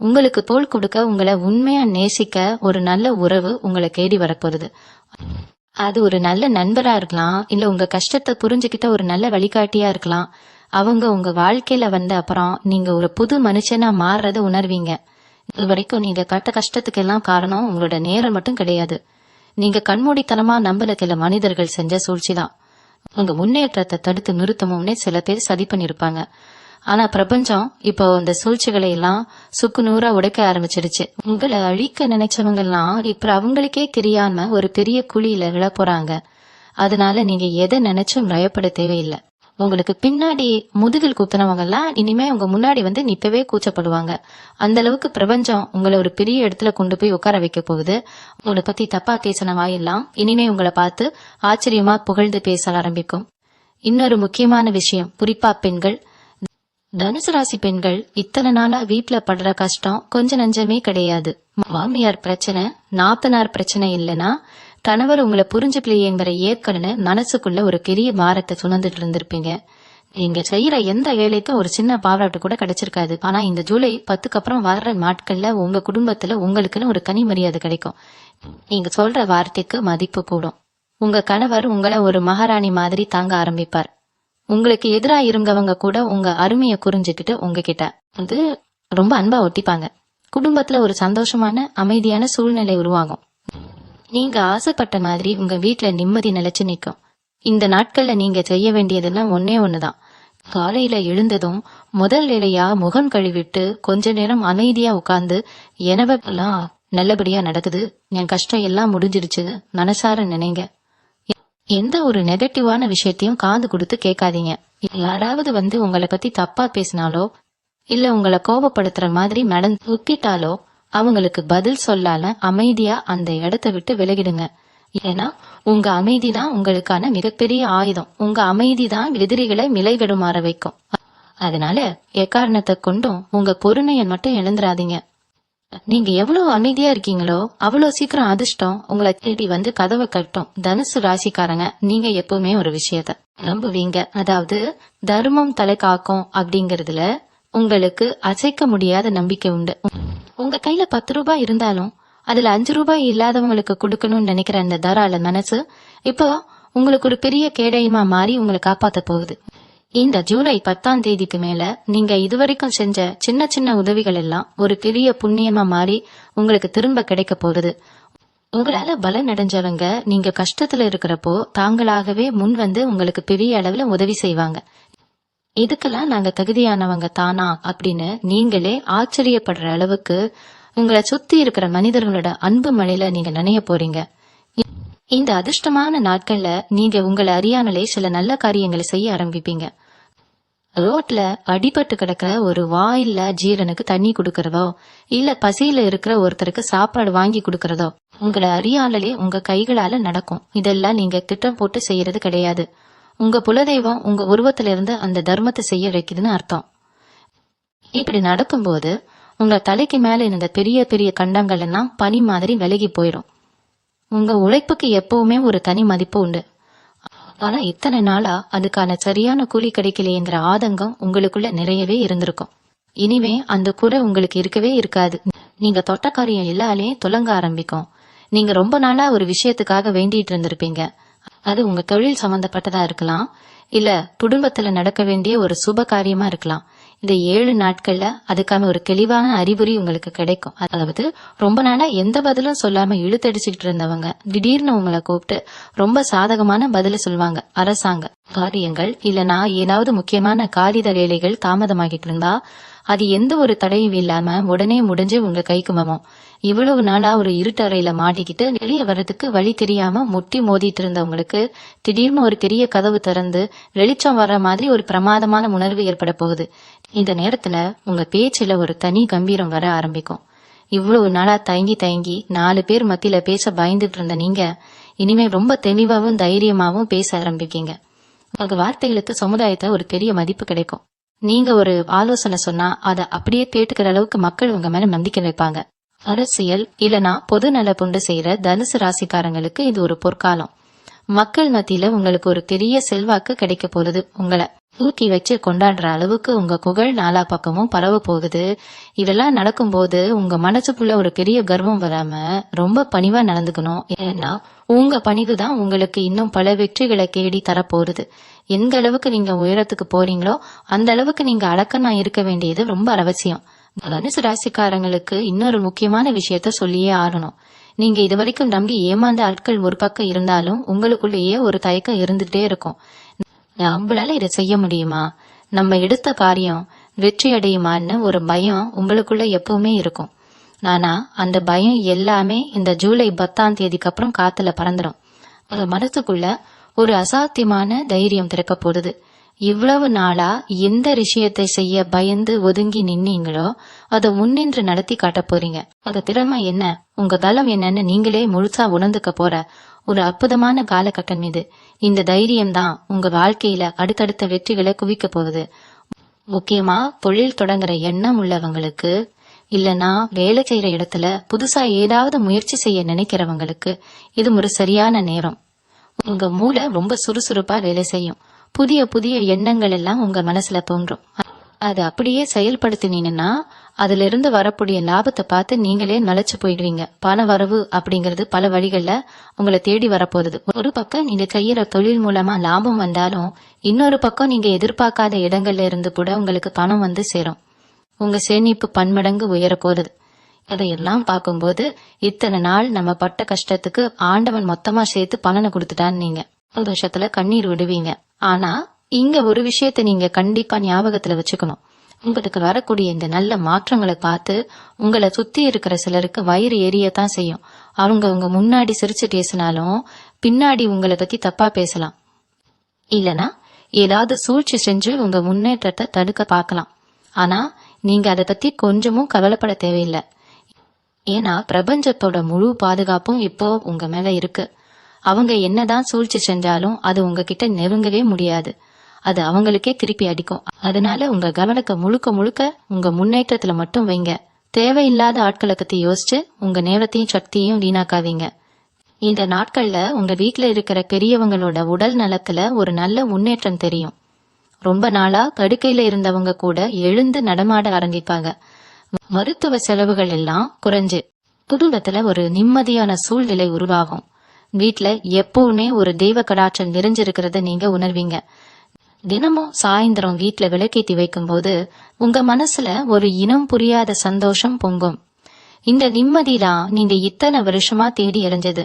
உங்களுக்கு தோள் கொடுக்க, உங்களை உண்மையா நேசிக்க ஒரு நல்ல உறவு உங்களை தேடி வரப்போகுது. அது ஒரு நல்ல நண்பரா இருக்கலாம், இல்ல உங்க கஷ்டத்தை புரிஞ்சுக்கிட்ட ஒரு நல்ல வழிகாட்டியா இருக்கலாம். அவங்க உங்க வாழ்க்கையில வந்த அப்புறம் நீங்க ஒரு புது மனுஷனா மாறுறத உணர்வீங்க. இது வரைக்கும் நீங்க பட்ட கஷ்டத்துக்கு எல்லாம் காரணம் உங்களோட நேரம் மட்டும் கிடையாது. நீங்க கண்மூடித்தனமா நம்பல சில மனிதர்கள் செஞ்ச சூழ்ச்சிதான் உங்க முன்னேற்றத்தை தடுத்து நிறுத்தமும்னே சில பேர் சதி பண்ணிருப்பாங்க. ஆனா பிரபஞ்சம் இப்போ அந்த சூழ்ச்சிகளை எல்லாம் சுக்கு நூறா உடைக்க ஆரம்பிச்சிருச்சு. உங்களை அழிக்க நினைச்சவங்க எல்லாம் இப்ப அவங்களுக்கே தெரியாம ஒரு பெரிய குழியில விழ போறாங்க. அதனால நீங்க எதை நினைச்சும் பயப்பட தேவையில்லை. உங்களுக்கு பின்னாடி முதுகில் குத்துனவங்க எல்லாம் இனிமே உங்க முன்னாடி வந்து நிப்பவே கூச்சப்படுவாங்க. அந்த அளவுக்கு பிரபஞ்சம் உங்களை ஒரு பெரிய இடத்துல கொண்டு போய் உட்கார வைக்க போகுது. உங்களை பத்தி தப்பா பேசின வாயெல்லாம் இனிமே உங்களை பார்த்து ஆச்சரியமா புகழ்ந்து பேச ஆரம்பிக்கும். இன்னொரு முக்கியமான விஷயம், குறிப்பா பெண்கள், தனுசு ராசி பெண்கள் இத்தனை நாளா வீட்டுல படுற கஷ்டம் கொஞ்சம் நஞ்சமே கிடையாது. மாமியார் பிரச்சனை, நாத்தனார் பிரச்சனை இல்லைன்னா கணவர் உங்களை புரிஞ்சுக்கலையேங்கிற ஏற்கனவே மனசுக்குள்ள ஒரு பெரிய பாரத்தை சுமந்துட்டு இருந்திருப்பீங்க. நீங்க செய்யற எந்த வேலைக்கும் ஒரு சின்ன பாராட்டு கூட கிடைச்சிருக்காது. ஆனா இந்த ஜூலை 10க்கு அப்புறம் வர்ற நாட்கள்ல உங்க குடும்பத்துல உங்களுக்குன்னு ஒரு தனி மரியாதை கிடைக்கும். நீங்க சொல்ற வார்த்தைக்கு மதிப்பு கூடும். உங்க கணவர் உங்களை ஒரு மகாராணி மாதிரி தாங்க ஆரம்பிப்பார். உங்களுக்கு எதிராக இருந்தவங்க கூட உங்க அருமையை புரிஞ்சுக்கிட்டு உங்ககிட்ட வந்து ரொம்ப அன்பா ஒட்டிப்பாங்க. குடும்பத்துல ஒரு சந்தோஷமான அமைதியான சூழ்நிலை உருவாகும். நீங்க ஆசைப்பட்ட மாதிரி உங்க வீட்டுல நிம்மதி நிலைச்சு நிற்கும். இந்த நாட்கள்ல நீங்க செய்ய வேண்டியதெல்லாம் ஒன்னே ஒண்ணுதான். காலையில எழுந்ததும் முதல் வேலையா முகம் கழுவிட்டு கொஞ்ச நேரம் அமைதியா உட்கார்ந்து எனவெல்லாம் நல்லபடியா நடக்குது, என் கஷ்டம் எல்லாம் முடிஞ்சிருச்சு மனசார நினைங்க. எந்த ஒரு நெகட்டிவான விஷயத்தையும் காது கொடுத்து கேட்காதீங்க. யாராவது வந்து உங்களை பத்தி தப்பா பேசினாலோ இல்ல உங்களை கோபப்படுத்துற மாதிரி நடந்துக்கிட்டாலோ அவங்களுக்கு பதில் சொல்லால அமைதியா அந்த இடத்த விட்டு விலகிடுங்க. ஏன்னா உங்க அமைதிதான் உங்களுக்கான மிகப்பெரிய ஆயுதம். உங்க அமைதிதான் எதிரிகளை மிளைகடுமாற வைக்கும். அதனால எக்காரணத்தை கொண்டும் உங்க பொறுமையை மட்டும் இழந்துடாதீங்க. நீங்க எவ்வளவு அமைதியா இருக்கீங்களோ அவ்வளவு சீக்கிரம் அதிர்ஷ்டம் உங்களை தேடி வந்து கதவை கட்டும். தனுசு ராசிக்காரங்க, நீங்க எப்பவுமே ஒரு விஷயத்த நம்புவீங்க. அதாவது தர்மம் தலை காக்கும் அப்படிங்கறதுல உங்களுக்கு அசைக்க முடியாத நம்பிக்கை உண்டு. உங்க கையில 10 ரூபாய் இருந்தாலும் அதுல 5 ரூபாய் இல்லாதவங்களுக்கு கொடுக்கணும்னு நினைக்கிற அந்த தாராள மனசு இப்போ உங்களுக்கு ஒரு பெரிய கேடயமா மாறி உங்களை காப்பாத்த போகுது. இந்த ஜூலை 10ஆம் தேதிக்கு மேல நீங்க இதுவரைக்கும் செஞ்ச சின்ன சின்ன உதவிகள் எல்லாம் ஒரு பெரிய புண்ணியமா மாறி உங்களுக்கு திரும்ப கிடைக்க போகுது. உங்களால பலன் அடைஞ்சவங்க நீங்க கஷ்டத்துல இருக்கிறப்போ தாங்களாகவே முன் வந்து உங்களுக்கு பெரிய அளவுல உதவி செய்வாங்க. இதுக்கெல்லாம் நாங்க தகுதியானவங்க தானா அப்படின்னு நீங்களே ஆச்சரியப்படுற அளவுக்கு உங்களை சுத்தி இருக்கிற மனிதர்களோட அன்பு மழையில நீங்க நினைய போறீங்க. இந்த அதிர்ஷ்டமான நாட்கள்ல நீங்க உங்களை அறியாமலே சில நல்ல காரியங்களை செய்ய ஆரம்பிப்பீங்க. ரோட்ல அடிபட்டு கிடக்கிற ஒரு வாயில்ல ஜீரனுக்கு தண்ணி குடுக்கறதோ இல்ல பசியில இருக்கிற ஒருத்தருக்கு சாப்பாடு வாங்கி கொடுக்கறதோ உங்களை அறியாமலே உங்க கைகளால நடக்கும். இதெல்லாம் நீங்க திட்டம் போட்டு செய்யறது கிடையாது. உங்க குலதெய்வம் உங்க உருவத்துல இருந்து அந்த தர்மத்தை செய்ய வைக்குதுன்னு அர்த்தம். இப்படி நடக்கும்போது உங்க தலைக்கு மேல இருந்த பெரிய பெரிய கண்டங்கள் எல்லாம் பனி மாதிரி விலகி போயிடும். உங்க உழைப்புக்கு எப்பவுமே ஒரு தனி மதிப்பு உண்டு. ஆனா இத்தனை நாளா அதுக்கான சரியான கூலி கிடைக்கலையேங்கிற ஆதங்கம் உங்களுக்குள்ள நிறையவே இருந்திருக்கும். இனிமே அந்த குறை உங்களுக்கு இருக்கவே இருக்காது. நீங்க தொட்ட காரியம் எல்லாலே தொடங்க ஆரம்பிக்கும். நீங்க ரொம்ப நாளா ஒரு விஷயத்துக்காக வேண்டிட்டு இருந்திருப்பீங்க. அது உங்க தொழில் சம்பந்தப்பட்டதா இருக்கலாம், இல்ல குடும்பத்துல நடக்க வேண்டிய ஒரு சுப காரியமா இருக்கலாம். இந்த 7 நாட்கள்ல அதுக்கான ஒரு தெளிவான அறிகுறி உங்களுக்கு கிடைக்கும். அதாவது ரொம்ப நாளா எந்த பதிலும் சொல்லாம இழுத்தடிச்சுக்கிட்டு இருந்தவங்க திடீர்னு உங்களை கூப்பிட்டு ரொம்ப சாதகமான பதில சொல்லுவாங்க. அரசாங்க காரியங்கள் இல்லனா ஏதாவது முக்கியமான காகித வேலைகள் தாமதமாகிட்டு இருந்தா அது எந்த ஒரு தடையும் இல்லாம உடனே முடிஞ்சு உங்க கைக்கு வரும். இவ்வளவு நாளா ஒரு இருட்டறையில மாட்டிக்கிட்டு வெளியே வர்றதுக்கு வழி தெரியாம முட்டி மோதிட்டு இருந்தவங்களுக்கு திடீர்னு ஒரு பெரிய கதவு திறந்து வெளிச்சம் வர்ற மாதிரி ஒரு பிரமாதமான உணர்வு ஏற்பட போகுது. இந்த நேரத்துல உங்க பேச்சுல ஒரு தனி கம்பீரம் வர ஆரம்பிக்கும். இவ்வளவு நாளா தயங்கி 4 பேர் மத்தியில பேச பயந்துட்டு இருந்த நீங்க இனிமே ரொம்ப தெளிவாவும் தைரியமாவும் பேச ஆரம்பிக்கீங்க. உங்க வார்த்தைகளுக்கு சமுதாயத்துல ஒரு பெரிய மதிப்பு கிடைக்கும். நீங்க ஒரு ஆலோசனை சொன்னா அதை அப்படியே கேட்டுக்கிற அளவுக்கு மக்கள் உங்க மேல நம்பிக்கை வைப்பாங்க. அரசியல் இல்லனா பொது நல தொண்டு செய்யற தனுசு ராசிக்காரங்களுக்கு இது ஒரு பொற்காலம். மக்கள் மத்தியில உங்களுக்கு ஒரு பெரிய செல்வாக்கு கிடைக்க போகுது. உங்களை தூக்கி வச்சு கொண்டாடுற அளவுக்கு உங்க புகழ் நாலா பக்கமும் பரவ போகுது. இதெல்லாம் நடக்கும்போது உங்க மனசுக்குள்ள ஒரு பெரிய கர்வம் வராம ரொம்ப பணிவா நடந்துக்கணும். ஏன்னா உங்க பணிவுதான் உங்களுக்கு இன்னும் பல வெற்றிகளை தேடி தரப்போகுது. எந்த அளவுக்கு நீங்க உயரத்துக்கு போறீங்களோ அந்த அளவுக்கு நீங்க அடக்கமா இருக்க வேண்டியது ரொம்ப அவசியம். தனுசு ராசிக்காரங்களுக்கு இன்னொரு முக்கியமான விஷயத்த சொல்லியே ஆகணும். நீங்க இதுவரைக்கும் நம்பி ஏமாந்த ஆட்கள் ஒரு பக்கம் இருந்தாலும் உங்களுக்குள்ளேயே ஒரு தயக்கம் இருந்துட்டே இருக்கும். நம்மளால இதை செய்ய முடியுமா, நம்ம எடுத்த காரியம் வெற்றி அடையுமான்னு ஒரு பயம் உங்களுக்குள்ள எப்பவுமே இருக்கும். ஆனா அந்த பயம் எல்லாமே இந்த ஜூலை 10ஆம் தேதிக்கு அப்புறம் காத்துல பறந்துடும். உங்க மனசுக்குள்ள ஒரு அசாத்தியமான தைரியம் திறக்க போடுது. இவ்வளவு நாளா எந்த விஷயத்தை செய்ய பயந்து ஒதுங்கி நின்னீங்களோ அதை முன்னின்று நடத்தி காட்ட போறீங்க. அது திறமை என்ன, உங்க பலம் என்னன்னு நீங்களே முழுசா உணர்ந்துக்க போற ஒரு அற்புதமான காலகட்டம் இது. இந்த தைரியம் தான் உங்க வாழ்க்கையில அடுத்தடுத்த வெற்றிகளை குவிக்க போகுது. முக்கியமா தொழில் தொடங்குற எண்ணம் உள்ளவங்களுக்கு இல்லனா வேலை செய்யற இடத்துல புதுசா ஏதாவது முயற்சி செய்ய நினைக்கிறவங்களுக்கு இது ஒரு சரியான நேரம். உங்க மூளை ரொம்ப சுறுசுறுப்பா வேலை செய்யும். புதிய புதிய எண்ணங்கள் எல்லாம் உங்க மனசுல தோன்றும். அது அப்படியே செயல்படுத்தினீங்கன்னா அதுல இருந்து வரக்கூடிய லாபத்தை பார்த்து நீங்களே நலைச்சு போயிடுவீங்க. பண வரவு அப்படிங்கறது பல வழிகள்ல உங்களை தேடி வரப்போகுது. ஒரு பக்கம் நீங்க செய்யற தொழில் மூலமா லாபம் வந்தாலும் இன்னொரு பக்கம் நீங்க எதிர்பார்க்காத இடங்கள்ல இருந்து கூட உங்களுக்கு பணம் வந்து சேரும். உங்க சேமிப்பு பன்மடங்கு உயர போகுது. அதையெல்லாம் பார்க்கும்போது இத்தனை நாள் நம்ம பட்ட கஷ்டத்துக்கு ஆண்டவன் மொத்தமா சேர்த்து பலனை கொடுத்துட்டான்னு நீங்க சந்தோஷத்துல கண்ணீர் விடுவீங்க. ஆனா இங்க ஒரு விஷயத்த நீங்க கண்டிப்பா ஞாபகத்துல வச்சுக்கணும். உங்களுக்கு வரக்கூடிய இந்த நல்ல மாற்றங்களை பார்த்து உங்களை சுத்தி இருக்கிற சிலருக்கு வயிறு எரியத்தான் செய்யும். அவங்க உங்க முன்னாடி சிரிச்சு பேசினாலும் பின்னாடி உங்களை பத்தி தப்பா பேசலாம். இல்லனா ஏதாவது சூழ்ச்சி செஞ்சு உங்க முன்னேற்றத்தை தடுக்க பார்க்கலாம். ஆனா நீங்க அதை பத்தி கொஞ்சமும் கவலைப்பட தேவையில்லை. ஏன்னா பிரபஞ்சத்தோட முழு பாதுகாப்பும் இப்போ உங்க மேல இருக்கு. அவங்க என்னதான் சூழ்ச்சி செஞ்சாலும் அது உங்ககிட்ட நெருங்கவே முடியாது. அது அவங்களுக்கே திருப்பி அடிக்கும். அதனால உங்க கவனத்தை முழுக்க முழுக்க உங்க முன்னேற்றத்துல மட்டும் வைங்க. தேவையில்லாத ஆட்களை பத்தி யோசிச்சு உங்க நேரத்தையும் சக்தியையும் வீணாக்காதீங்க. இந்த நாட்கள்ல உங்க வீட்டுல இருக்கிற பெரியவங்களோட உடல் நலத்துல ஒரு நல்ல முன்னேற்றம் தெரியும். ரொம்ப நாளா படுக்கையில இருந்தவங்க கூட எழுந்து நடமாட ஆரம்பிப்பாங்க. மருத்துவ செலவுகள் எல்லாம் குறைஞ்சு குடும்பத்துல ஒரு நிம்மதியான சூழ்நிலை உருவாகும். வீட்டுல எப்பவுமே ஒரு தெய்வ கடாட்சம் நிறைஞ்சிருக்கிறத நீங்க உணர்வீங்க. தினமும் சாயந்தரம் வீட்டுல விளக்கேத்தி வைக்கும் போது உங்க மனசுல ஒரு இனம் புரியாத சந்தோஷம் பொங்கும். இந்த நிம்மதிதான் நீங்க இத்தனை வருஷமா தேடி அடைஞ்சது.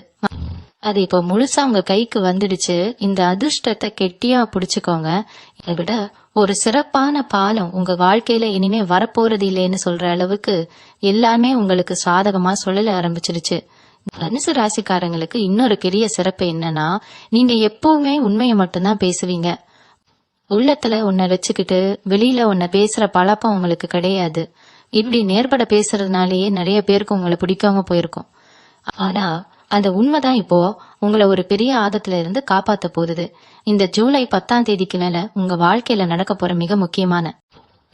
அது இப்போ முழுசா உங்க கைக்கு வந்துடுச்சு. இந்த அதிர்ஷ்டத்தை கெட்டியா புடிச்சுக்கோங்க. இதை விட ஒரு சிறப்பான பாலம் உங்க வாழ்க்கையில இனிமே வரப்போறது இல்லைன்னு சொல்ற அளவுக்கு எல்லாமே உங்களுக்கு சாதகமா சொல்லல ஆரம்பிச்சிருச்சு. தனுசு ராசிக்காரங்களுக்கு இன்னொரு பெரிய சிறப்பு என்னன்னா, நீங்க எப்பவுமே உண்மையை மட்டும்தான் பேசுவீங்க. உள்ளத்துல உன்னை வச்சுக்கிட்டு வெளியில உன்னை பேசுற பழக்கம் உங்களுக்கு கிடையாது. இப்படி நேர்பட பேசுறதுனாலேயே நிறைய பேருக்கு உங்களை பிடிக்காம போயிருக்கும். ஆனா அந்த உண்மைதான் இப்போ உங்களை ஒரு பெரிய ஆபத்துல இருந்து காப்பாத்த போகுது. இந்த ஜூலை 10ஆம் தேதிக்கு மேல உங்க வாழ்க்கையில நடக்க போற மிக முக்கியமான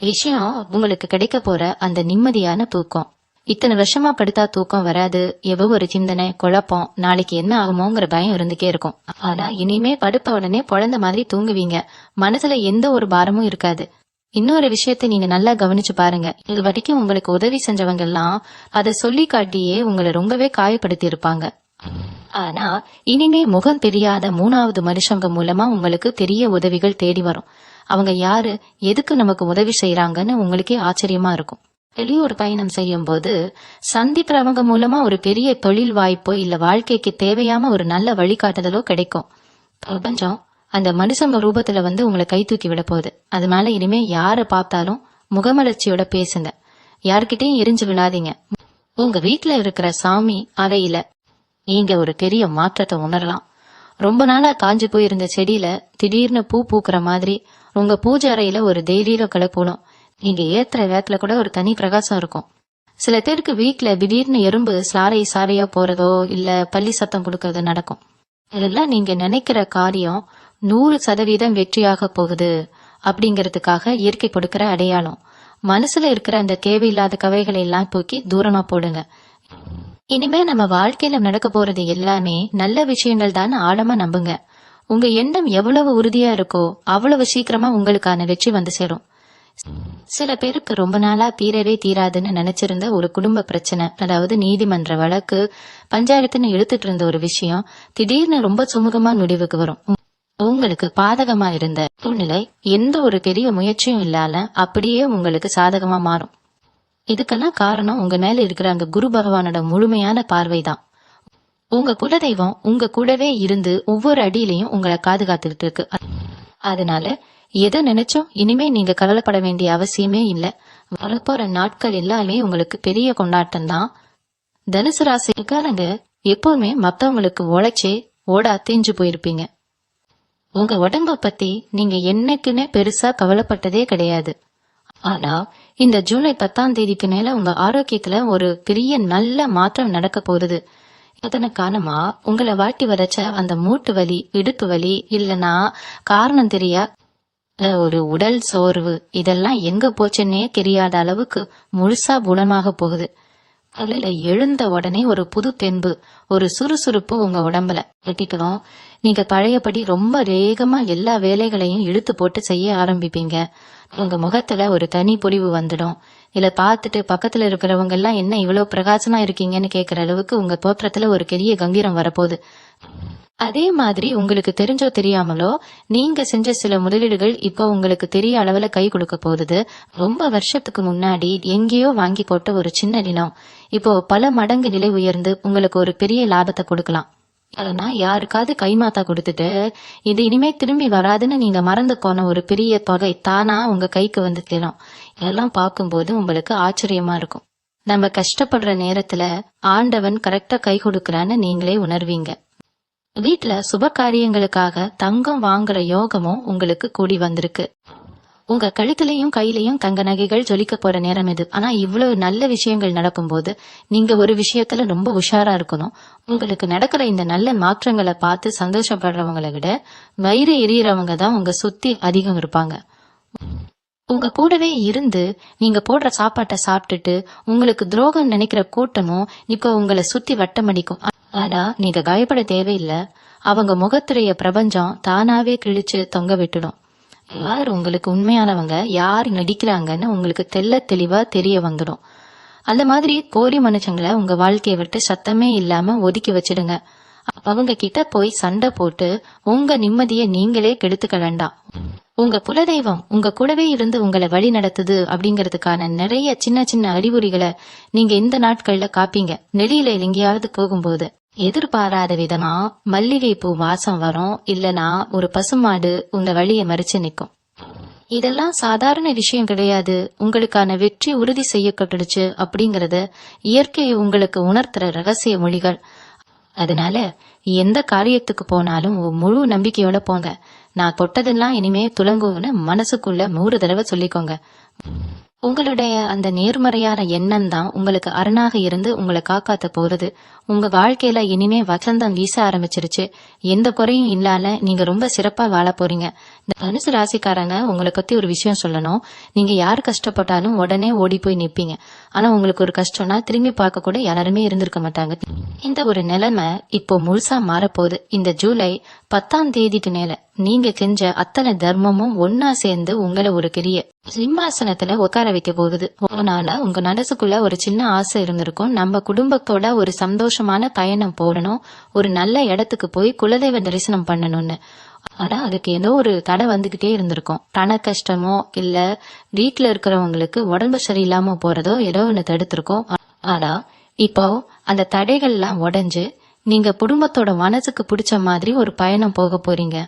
விஷயம் உங்களுக்கு கிடைக்க போற அந்த நிம்மதியான தூக்கம். இத்தனை வருஷமா படுத்தா தூக்கம் வராது, ஏதோ ஒரு சிந்தனை, குழப்பம், நாளைக்கு என்ன ஆகுமோங்கிற பயம் இருந்துட்டே இருக்கும். ஆனா இனிமே படுப்ப உடனே குழந்தை மாதிரி தூங்குவீங்க. மனசுல எந்த ஒரு பாரமும் இருக்காது. இன்னொரு விஷயத்தை நீங்க நல்லா கவனிச்சு பாருங்க. இது வரைக்கும் உங்களுக்கு உதவி செஞ்சவங்க எல்லாம் அதை சொல்லி காட்டியே உங்களை ரொம்பவே காயப்படுத்தி இருப்பாங்க. ஆனா இனிமே முகம் தெரியாத 3வது மனுஷங்க மூலமா உங்களுக்கு பெரிய உதவிகள் தேடி வரும். அவங்க யாரு, எதுக்கு நமக்கு உதவி செய்யறாங்கன்னு உங்களுக்கே ஆச்சரியமா இருக்கும். வெளியூர் பயணம் செய்யும் போது சந்திக்கிறவங்க மூலமா ஒரு பெரிய தொழில் வாய்ப்போ இல்ல வாழ்க்கைக்கு தேவையான ஒரு நல்ல வழிகாட்டுதலோ கிடைக்கும். பிரபஞ்சம் அந்த மனுஷங்க ரூபத்துல வந்து உங்களை கை தூக்கி விட போகுது. அதனால இனிமே யாரை பார்த்தாலும் முகமலர்ச்சியோட பேசுங்க. யார்கிட்டயும் எரிஞ்சு விடாதீங்க. உங்க வீட்டுல இருக்கிற சாமி அறையில நீங்க ஒரு பெரிய மாற்றத்தை உணரலாம். ரொம்ப நாளா காஞ்சு போயிருந்த செடியில திடீர்னு பூ பூக்குற மாதிரி உங்க பூஜை அறையில ஒரு தெய்வீக கலப்போடும். நீங்க ஏத்துற வேத்துல கூட ஒரு தனி பிரகாசம் இருக்கும். சில பேருக்கு வீட்டுல திடீர்னு எறும்பு சாரையா போறதோ இல்ல பள்ளி சத்தம் கொடுக்கறதோ நடக்கும். இதெல்லாம் நீங்க நினைக்கிற காரியம் 100% வெற்றியாக போகுது அப்படிங்கறதுக்காக இயற்கை கொடுக்கிற அடையாளம். மனசுல இருக்கிற அந்த தேவையில்லாத கவைகளை எல்லாம் தூக்கி தூரமா போடுங்க. இனிமே நம்ம வாழ்க்கையில நடக்க போறது எல்லாமே நல்ல விஷயங்கள் தான் ஆழமா நம்புங்க. உங்க எண்ணம் எவ்வளவு உறுதியா இருக்கோ அவ்வளவு சீக்கிரமா உங்களுக்கான வெற்றி வந்து சேரும். சில பேருக்கு ரொம்ப நாளா தீரவே தீராதுன்னு நினைச்சிருந்த ஒரு குடும்ப பிரச்சனை, அதாவது நீதிமன்ற வழக்கு, பஞ்சாயத்துன்னு இழுத்துட்டு இருந்த ஒரு விஷயம் திடீர்னு ரொம்ப சுமூகமா முடிவுக்கு வரும். உங்களுக்கு பாதகமா இருந்த சூழ்நிலை எந்த ஒரு பெரிய முயற்சியும் இல்லாம அப்படியே உங்களுக்கு சாதகமா மாறும். இதுக்கெல்லாம் காரணம் உங்க மேல இருக்கிற அங்க குரு பகவானோட முழுமையான பார்வைதான். உங்க குலதெய்வம் உங்க கூடவே இருந்து ஒவ்வொரு அடியிலையும் உங்களை பாதுகாத்துக்கிட்டு இருக்கு. அதனால எதை நினைச்சோம் இனிமே நீங்க கவலைப்பட வேண்டிய அவசியமே இல்ல. வரப்போற நாட்கள் எல்லாமே உங்களுக்கு பெரிய கொண்டாட்டம் தான். தனுசு ராசிக்காரங்க எப்பவுமே மத்தவங்களுக்கு உழைச்சே ஓட தேஞ்சு போயிருப்பீங்க. உங்க உடம்ப பத்தி நீங்க என்னைக்குமே பெருசா கவலைப்பட்டதே கிடையாது. ஆனா இந்த ஜூலை 10ஆம் தேதிக்கு மேல உங்க ஆரோக்கியத்துல ஒரு பெரிய நல்ல மாற்றம் நடக்க போகுது. அதன காரணமா உங்களை வாட்டி வரைச்ச அந்த மூட்டு வலி, இடுப்பு வலி, இல்லனா காரணம் தெரியா ஒரு உடல் சோர்வு, இதெல்லாம் எங்க போச்சுன்னே தெரியாத அளவுக்கு முழுசா குணமாக போகுது. காலையில எழுந்த உடனே ஒரு புது தெம்பு, ஒரு சுறுசுறுப்பு உங்க உடம்புல வெட்டிக்கிறோம். நீங்க பழையபடி ரொம்ப வேகமா எல்லா வேலைகளையும் இழுத்து போட்டு செய்ய ஆரம்பிப்பீங்க. உங்க முகத்துல ஒரு தனி பொலிவு வந்துடும். இத பார்த்துட்டு பக்கத்துல இருக்கிறவங்க எல்லாம் என்ன இவ்வளவு பிரகாசமா இருக்கீங்கன்னு கேக்குற அளவுக்கு உங்க தோற்றத்துல ஒரு பெரிய கம்பீரம் வரப்போகுது. அதே மாதிரி உங்களுக்கு தெரிஞ்சோ தெரியாமலோ நீங்க செஞ்ச சில முதலீடுகள் இப்போ உங்களுக்கு தெரிய அளவுல கை கொடுக்க போகுது. ரொம்ப வருஷத்துக்கு முன்னாடி எங்கேயோ வாங்கி போட்ட ஒரு சின்ன நிலம் இப்போ பல மடங்கு நிலை உயர்ந்து உங்களுக்கு ஒரு பெரிய லாபத்தை கொடுக்கலாம். ஆனா யாருக்காவது கைமாத்தா கொடுத்துட்டு இது இனிமே திரும்பி வராதுன்னு நீங்க மறந்து போன ஒரு பெரிய தொகை தானா உங்க கைக்கு வந்து தேரும். இதெல்லாம் பார்க்கும்போது உங்களுக்கு ஆச்சரியமா இருக்கும். நம்ம கஷ்டப்படுற நேரத்துல ஆண்டவன் கரெக்டா கை கொடுக்கறான்னு நீங்களே உணர்வீங்க. வீட்டுல சுப காரியங்களுக்காக தங்கம் வாங்குற யோகமும் உங்களுக்கு கூடி வந்திருக்கு. உங்க கழுத்துலயும் கையிலயும் தங்க நகைகள் ஜொலிக்க போற நேரம் இது. ஆனா இவ்வளவு நல்ல விஷயங்கள் நடக்கும்போது நீங்க ஒரு விஷயத்துல ரொம்ப உஷாரா இருக்கணும். உங்களுக்கு நடக்கிற இந்த நல்ல மாற்றங்களை பார்த்து சந்தோஷப்படுறவங்களை விட வயிறு எரியறவங்க தான் உங்க சுத்தி அதிகம் இருப்பாங்க. உங்க கூடவே இருந்து நீங்க போடுற சாப்பாட்டை சாப்பிட்டுட்டு உங்களுக்கு துரோகம் நினைக்கிற கூட்டமும் இப்ப உங்களை சுத்தி வட்டமடிக்கும். ஆனா நீங்க பயப்பட தேவையில்லை. அவங்க முகத்துடைய பிரபஞ்சம் தானாவே கிழிச்சு தொங்க விட்டுடும். யார் உங்களுக்கு உண்மையானவங்க, யார் நடிக்கிறாங்கன்னு உங்களுக்கு தெளிவா தெரிய வந்துடும். அந்த மாதிரி போலி மனுஷங்களை உங்க வாழ்க்கையை விட்டு சத்தமே இல்லாம ஒதுக்கி வச்சிடுங்க. அவங்க கிட்ட போய் சண்டை போட்டு உங்க நிம்மதியை நீங்களே கெடுத்துக்க வேண்டாம். உங்க குலதெய்வம் உங்க கூடவே இருந்து உங்களை வழி நடத்துது அப்படிங்கறதுக்கான நிறைய சின்ன சின்ன அறிகுறிகளை நீங்க இந்த நாட்கள்ல காப்பீங்க. நெடியில எங்கேயாவது போகும்போது எதிர்பாராத விதமா மல்லிகை பூ வாசம் வரும், இல்லனா ஒரு பசுமாடு உங்க வழியை மறிச்சு நிக்கும். இதெல்லாம் சாதாரண விஷயம் கிடையாது. உங்களுக்கான வெற்றி உறுதி செய்யப்பட்டுடுச்சு அப்படிங்கறத இயற்கை உங்களுக்கு உணர்த்துற ரகசிய மொழிகள். அதனால எந்த காரியத்துக்கு போனாலும் முழு நம்பிக்கையோட போங்க. நான் தொட்டதெல்லாம் இனிமே துலங்குன்னு மனசுக்குள்ள 100 தடவை சொல்லிக்கோங்க. உங்களுடைய அந்த நேர்மறையான எண்ணம் தான் உங்களுக்கு அரணாக இருந்து உங்களை காக்காத்த போறது. உங்க வாழ்க்கையில இனிமே வசந்தம் வீச ஆரம்பிச்சிருச்சு. எந்த குறையும் இல்லாம நீங்க ரொம்ப சிறப்பா வாழ போறீங்க. இந்த தனுசு ராசிக்காரங்க உங்களை பத்தி ஒரு விஷயம் சொல்லணும். நீங்க யார் கஷ்டப்பட்டாலும் உடனே ஓடி போய் நிப்பீங்க. ஆனா உங்களுக்கு ஒரு கஷ்டம்னா திரும்பி பார்க்க கூட யாருமே இருந்திருக்க மாட்டாங்க. இந்த ஒரு நிலைமை இப்போ முழுசா மாறப்போகுது. இந்த ஜூலை 10ஆம் தேதிக்கு மேல நீங்க செஞ்ச அத்தனை தர்மமும் ஒன்னா சேர்ந்து உங்களை ஒரு பெரிய சிம்மாசனத்துல உட்கார வைக்க போகுது. அதனால உங்க மனசுக்குள்ள ஒரு சின்ன ஆசை இருந்திருக்கும், நம்ம குடும்பத்தோட ஒரு சந்தோஷமான பயணம் போடணும், ஒரு நல்ல இடத்துக்கு போய் குலதெய்வ தரிசனம் பண்ணணும்னு. ஆனா அதுக்கு ஏதோ ஒரு தடை வந்துகிட்டே இருந்திருக்கும். பண கஷ்டமோ இல்ல வீட்டுல இருக்கிறவங்களுக்கு உடம்பு சரியில்லாம போறதோ ஏதோ ஒண்ணு தடுத்திருக்கும். ஆனா இப்போ அந்த தடைகள் எல்லாம் உடைஞ்சு நீங்க குடும்பத்தோட மனசுக்கு பிடிச்ச மாதிரி ஒரு பயணம் போக போறீங்க.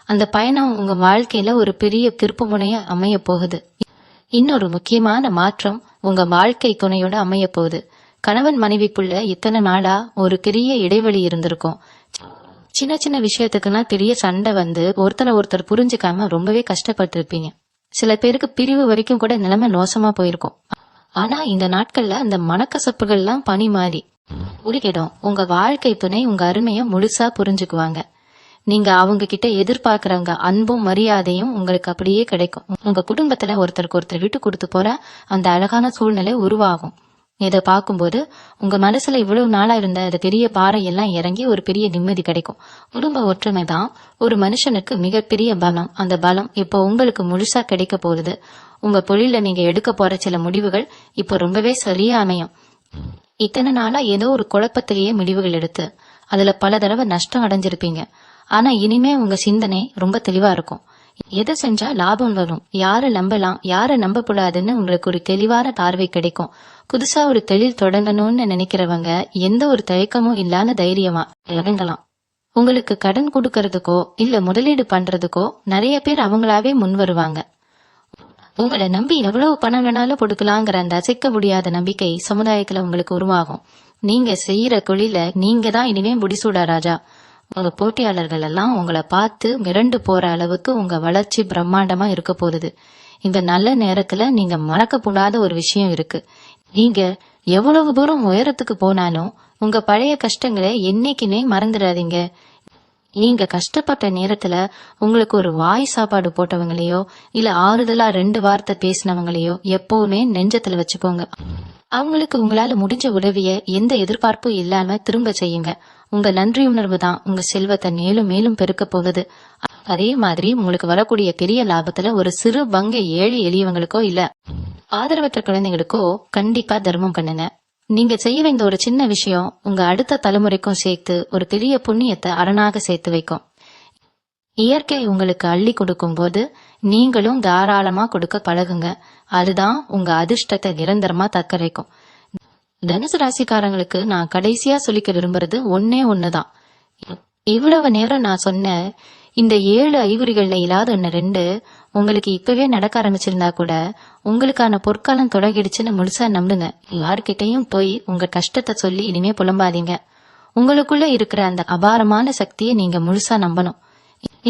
அந்த பயணம் உங்க வாழ்க்கையில ஒரு பெரிய திருப்பு முனைய அமைய போகுது. இன்னொரு முக்கியமான மாற்றம் உங்க வாழ்க்கை துணையோட அமைய போகுது. கணவன் மனைவிக்குள்ள இத்தனை நாளா ஒரு பெரிய இடைவெளி இருந்திருக்கும். சின்ன சின்ன விஷயத்துக்குலாம் பெரிய சண்டை வந்து ஒருத்தர் புரிஞ்சுக்காம ரொம்பவே கஷ்டப்பட்டு இருப்பீங்க. சில பேருக்கு பிரிவு வரைக்கும் கூட நிலைமை மோசமா போயிருக்கும். ஆனா இந்த நாட்கள்ல அந்த மனக்கசப்புகள் எல்லாம் பனி மாறி உருகிடும். உங்க வாழ்க்கை துணை உங்க அருமைய முழுசா புரிஞ்சுக்குவாங்க. நீங்க அவங்க கிட்ட எதிர்பார்க்கறவங்க அன்பும் மரியாதையும் உங்களுக்கு அப்படியே கிடைக்கும். உங்க குடும்பத்துல ஒருத்தருக்கு ஒருத்தர் விட்டு கொடுத்து போற அந்த அழகான சூழ்நிலை உருவாகும். இதை பார்க்கும்போது உங்க மனசுல இவ்வளவு நாளா இருந்த அந்த பெரிய பாறை எல்லாம் இறங்கி ஒரு பெரிய நிம்மதி கிடைக்கும். குடும்ப ஒற்றுமை தான் ஒரு மனுஷனுக்கு மிகப்பெரிய பலம். அந்த பலம் இப்போ உங்களுக்கு முழுசா கிடைக்க போகுது. உங்க தொழில நீங்க எடுக்க போற சில முடிவுகள் இப்போ ரொம்பவே சரியா அமையும். இத்தனை நாளா ஏதோ ஒரு குழப்பத்திலேயே முடிவுகள் எடுத்து அதுல பல தடவை நஷ்டம் அடைஞ்சிருப்பீங்க. ஆனா இனிமே உங்க சிந்தனை ரொம்ப தெளிவா இருக்கும். எதை செஞ்சா லாபம் வரும், யாரை நம்பலாம், யாரை நம்ப கூடாதுன்னு உங்களுக்கு ஒரு தெளிவான பார்வை கிடைக்கும். புதுசா ஒரு தொழில் தொடங்கணும்னு நினைக்கிறவங்க எந்த ஒரு தயக்கமும் இல்லாத தைரியமா இறங்கலாம். உங்களுக்கு கடன் கொடுக்கறதுக்கோ இல்ல முதலீடு பண்றதுக்கோ நிறைய பேர் அவங்களாவே முன் வருவாங்க. உங்களை நம்பி எவ்வளவு பணம் வேணாலும் கொடுக்கலாங்கிற அந்த அசைக்க முடியாத நம்பிக்கை சமுதாயத்துல உங்களுக்கு உருவாகும். நீங்க செய்யற தொழில நீங்க தான் இனிமே முடிசூடா ராஜா. உங்க போட்டியாளர்கள் எல்லாம் உங்களை பார்த்து மிரண்டு போற அளவுக்கு உங்க வளர்ச்சி பிரம்மாண்டமா இருக்க போகுது. இந்த நல்ல நேரத்துல நீங்க மறக்கப்படாத ஒரு விஷயம் இருக்கு. நீங்க எவ்வளவு தூரம் உயரத்துக்கு போனாலும் உங்க பழைய கஷ்டங்களை என்னைக்குமே மறந்துடாதீங்க. நீங்க கஷ்டப்பட்ட நேரத்துல உங்களுக்கு ஒரு வாய் சாப்பாடு போட்டவங்களையோ இல்ல ஆறுதலா 2 வார்த்தை பேசினவங்களையோ எப்பவுமே நெஞ்சத்துல வச்சுக்கோங்க. அவங்களுக்கு உங்களால முடிஞ்ச உதவிய எந்த எதிர்பார்ப்பும் இல்லாம திரும்ப செய்யுங்க. உங்க நன்றி உணர்வு தான் உங்க செல்வத்தை மேலும் மேலும் பெருக்க போகுது. அதே மாதிரி உங்களுக்கு வரக்கூடிய பெரிய லாபத்துல ஒரு சிறு பங்கு ஏழை எளியவங்களுக்கோ இல்ல ஆதரவற்ற குழந்தைகளுக்கோ கண்டிப்பா தர்மம் பண்ணுங்க. நீங்க செய்ய வேண்டிய ஒரு சின்ன விஷயம் உங்க அடுத்த தலைமுறைக்கும் சேர்த்து ஒரு பெரிய புண்ணியத்தை அரணாக சேர்த்து வைக்கும். இயற்கை உங்களுக்கு அள்ளி கொடுக்கும் போது நீங்களும் தாராளமா கொடுக்க பழகுங்க. அதுதான் உங்க அதிர்ஷ்டத்தை நிரந்தரமா தக்கரைக்கும். தனுசு ராசிக்காரங்களுக்கு நான் கடைசியா சொல்லிக்க விரும்புறது ஒண்ணுதான். இவ்வளவு நேரம் நான் சொன்ன இந்த 7 அறிகுறிகள்ல இல்லாத 2 உங்களுக்கு இப்பவே நடக்க ஆரம்பிச்சிருந்தா கூட உங்களுக்கான பொற்காலம் தொடங்கிடுச்சுன்னு முழுசா நம்புங்க. யாருக்கிட்டையும் போய் உங்க கஷ்டத்தை சொல்லி இனிமே புலம்பாதீங்க. உங்களுக்குள்ள இருக்கிற அந்த அபாரமான சக்தியை நீங்க முழுசா நம்பணும்.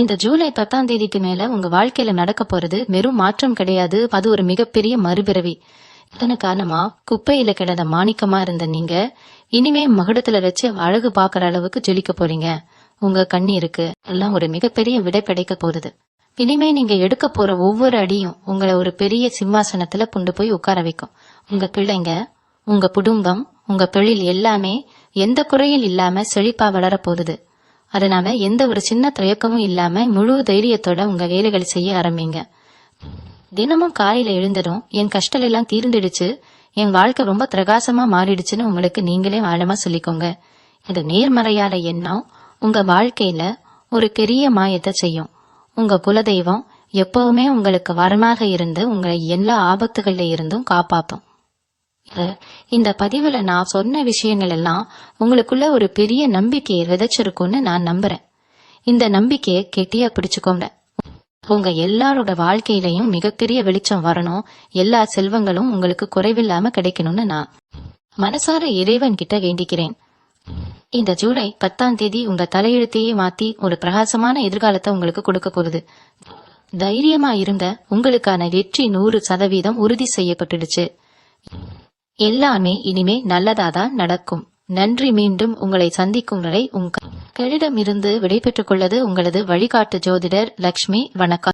இந்த ஜூலை 10ஆம் தேதிக்கு மேல உங்க வாழ்க்கையில நடக்க போறது வெறும் மாற்றம் கிடையாது, அது ஒரு மிகப்பெரிய மறுபிறவி. இதன காரணமா குப்பையில கிடந்த மாணிக்கமா இருந்த நீங்க இனிமே மகுடத்துல வச்சு அழகு பாக்குற அளவுக்கு ஜொலிக்க போறீங்க. உங்க கண்ணீருக்கு எல்லாம் ஒரு மிகப்பெரிய விடை கிடைக்க போகுது. இனிமே நீங்க எடுக்க போற ஒவ்வொரு அடியும் உங்களை ஒரு பெரிய சிம்மாசனத்துல கொண்டு போய் உட்கார வைக்கும். உங்க பிள்ளைங்க, உங்க குடும்பம், உங்க தொழில் எல்லாமே எந்த குறையும் இல்லாம செழிப்பா வளர போகுது. அதனால எந்த ஒரு சின்ன தயக்கமும் இல்லாம முழு தைரியத்தோட உங்க வேலைகளை செய்ய ஆரம்பிங்க. தினமும் காலையில எழுந்ததும் என் கஷ்டம் எல்லாம் தீர்ந்துடுச்சு, என் வாழ்க்கை ரொம்ப பிரகாசமா மாறிடுச்சுன்னு உங்களுக்கு நீங்களே ஆழமா சொல்லிக்கோங்க. இந்த நேர்மறையான எண்ணம் உங்க வாழ்க்கையில ஒரு பெரிய மாயத்தை செய்யும். உங்க குலதெய்வம் எப்பவுமே உங்களுக்கு வரமாக இருந்து உங்களை எல்லா ஆபத்துகள்ல இருந்தும் காப்பாற்றும். இந்த பதிவுல நான் சொன்ன விஷயங்கள் எல்லாம் உங்களுக்குள்ள ஒரு பெரிய நம்பிக்கையை விதைச்சிருக்கும்னு நான் நம்புறேன். இந்த நம்பிக்கையை கெட்டியா பிடிச்சுக்கோங்க. உங்க எல்லாரோட வாழ்க்கையிலையும் மிகப்பெரிய வெளிச்சம் வரணும், எல்லா செல்வங்களும் உங்களுக்கு குறைவில்லாம கிடைக்கணும்னு நான் மனசார இறைவன் கிட்ட வேண்டிக்கிறேன். இந்த ஜூலை 10ஆம் தேதி உங்க தலையெழுத்தையே மாத்தி ஒரு பிரகாசமான எதிர்காலத்தை உங்களுக்கு கொடுக்க போகுது. தைரியமா இருங்க, உங்களுக்கான வெற்றி 100% உறுதி செய்யப்பட்டுடுச்சு. எல்லாமே இனிமே நல்லதாதான் நடக்கும். நன்றி. மீண்டும் உங்களை சந்திக்கும் வரை உங்களிடம் இருந்து விடைபெற்றுக் கொள்வது உங்களது வழிகாட்டு ஜோதிடர் லக்ஷ்மி. வணக்கம்.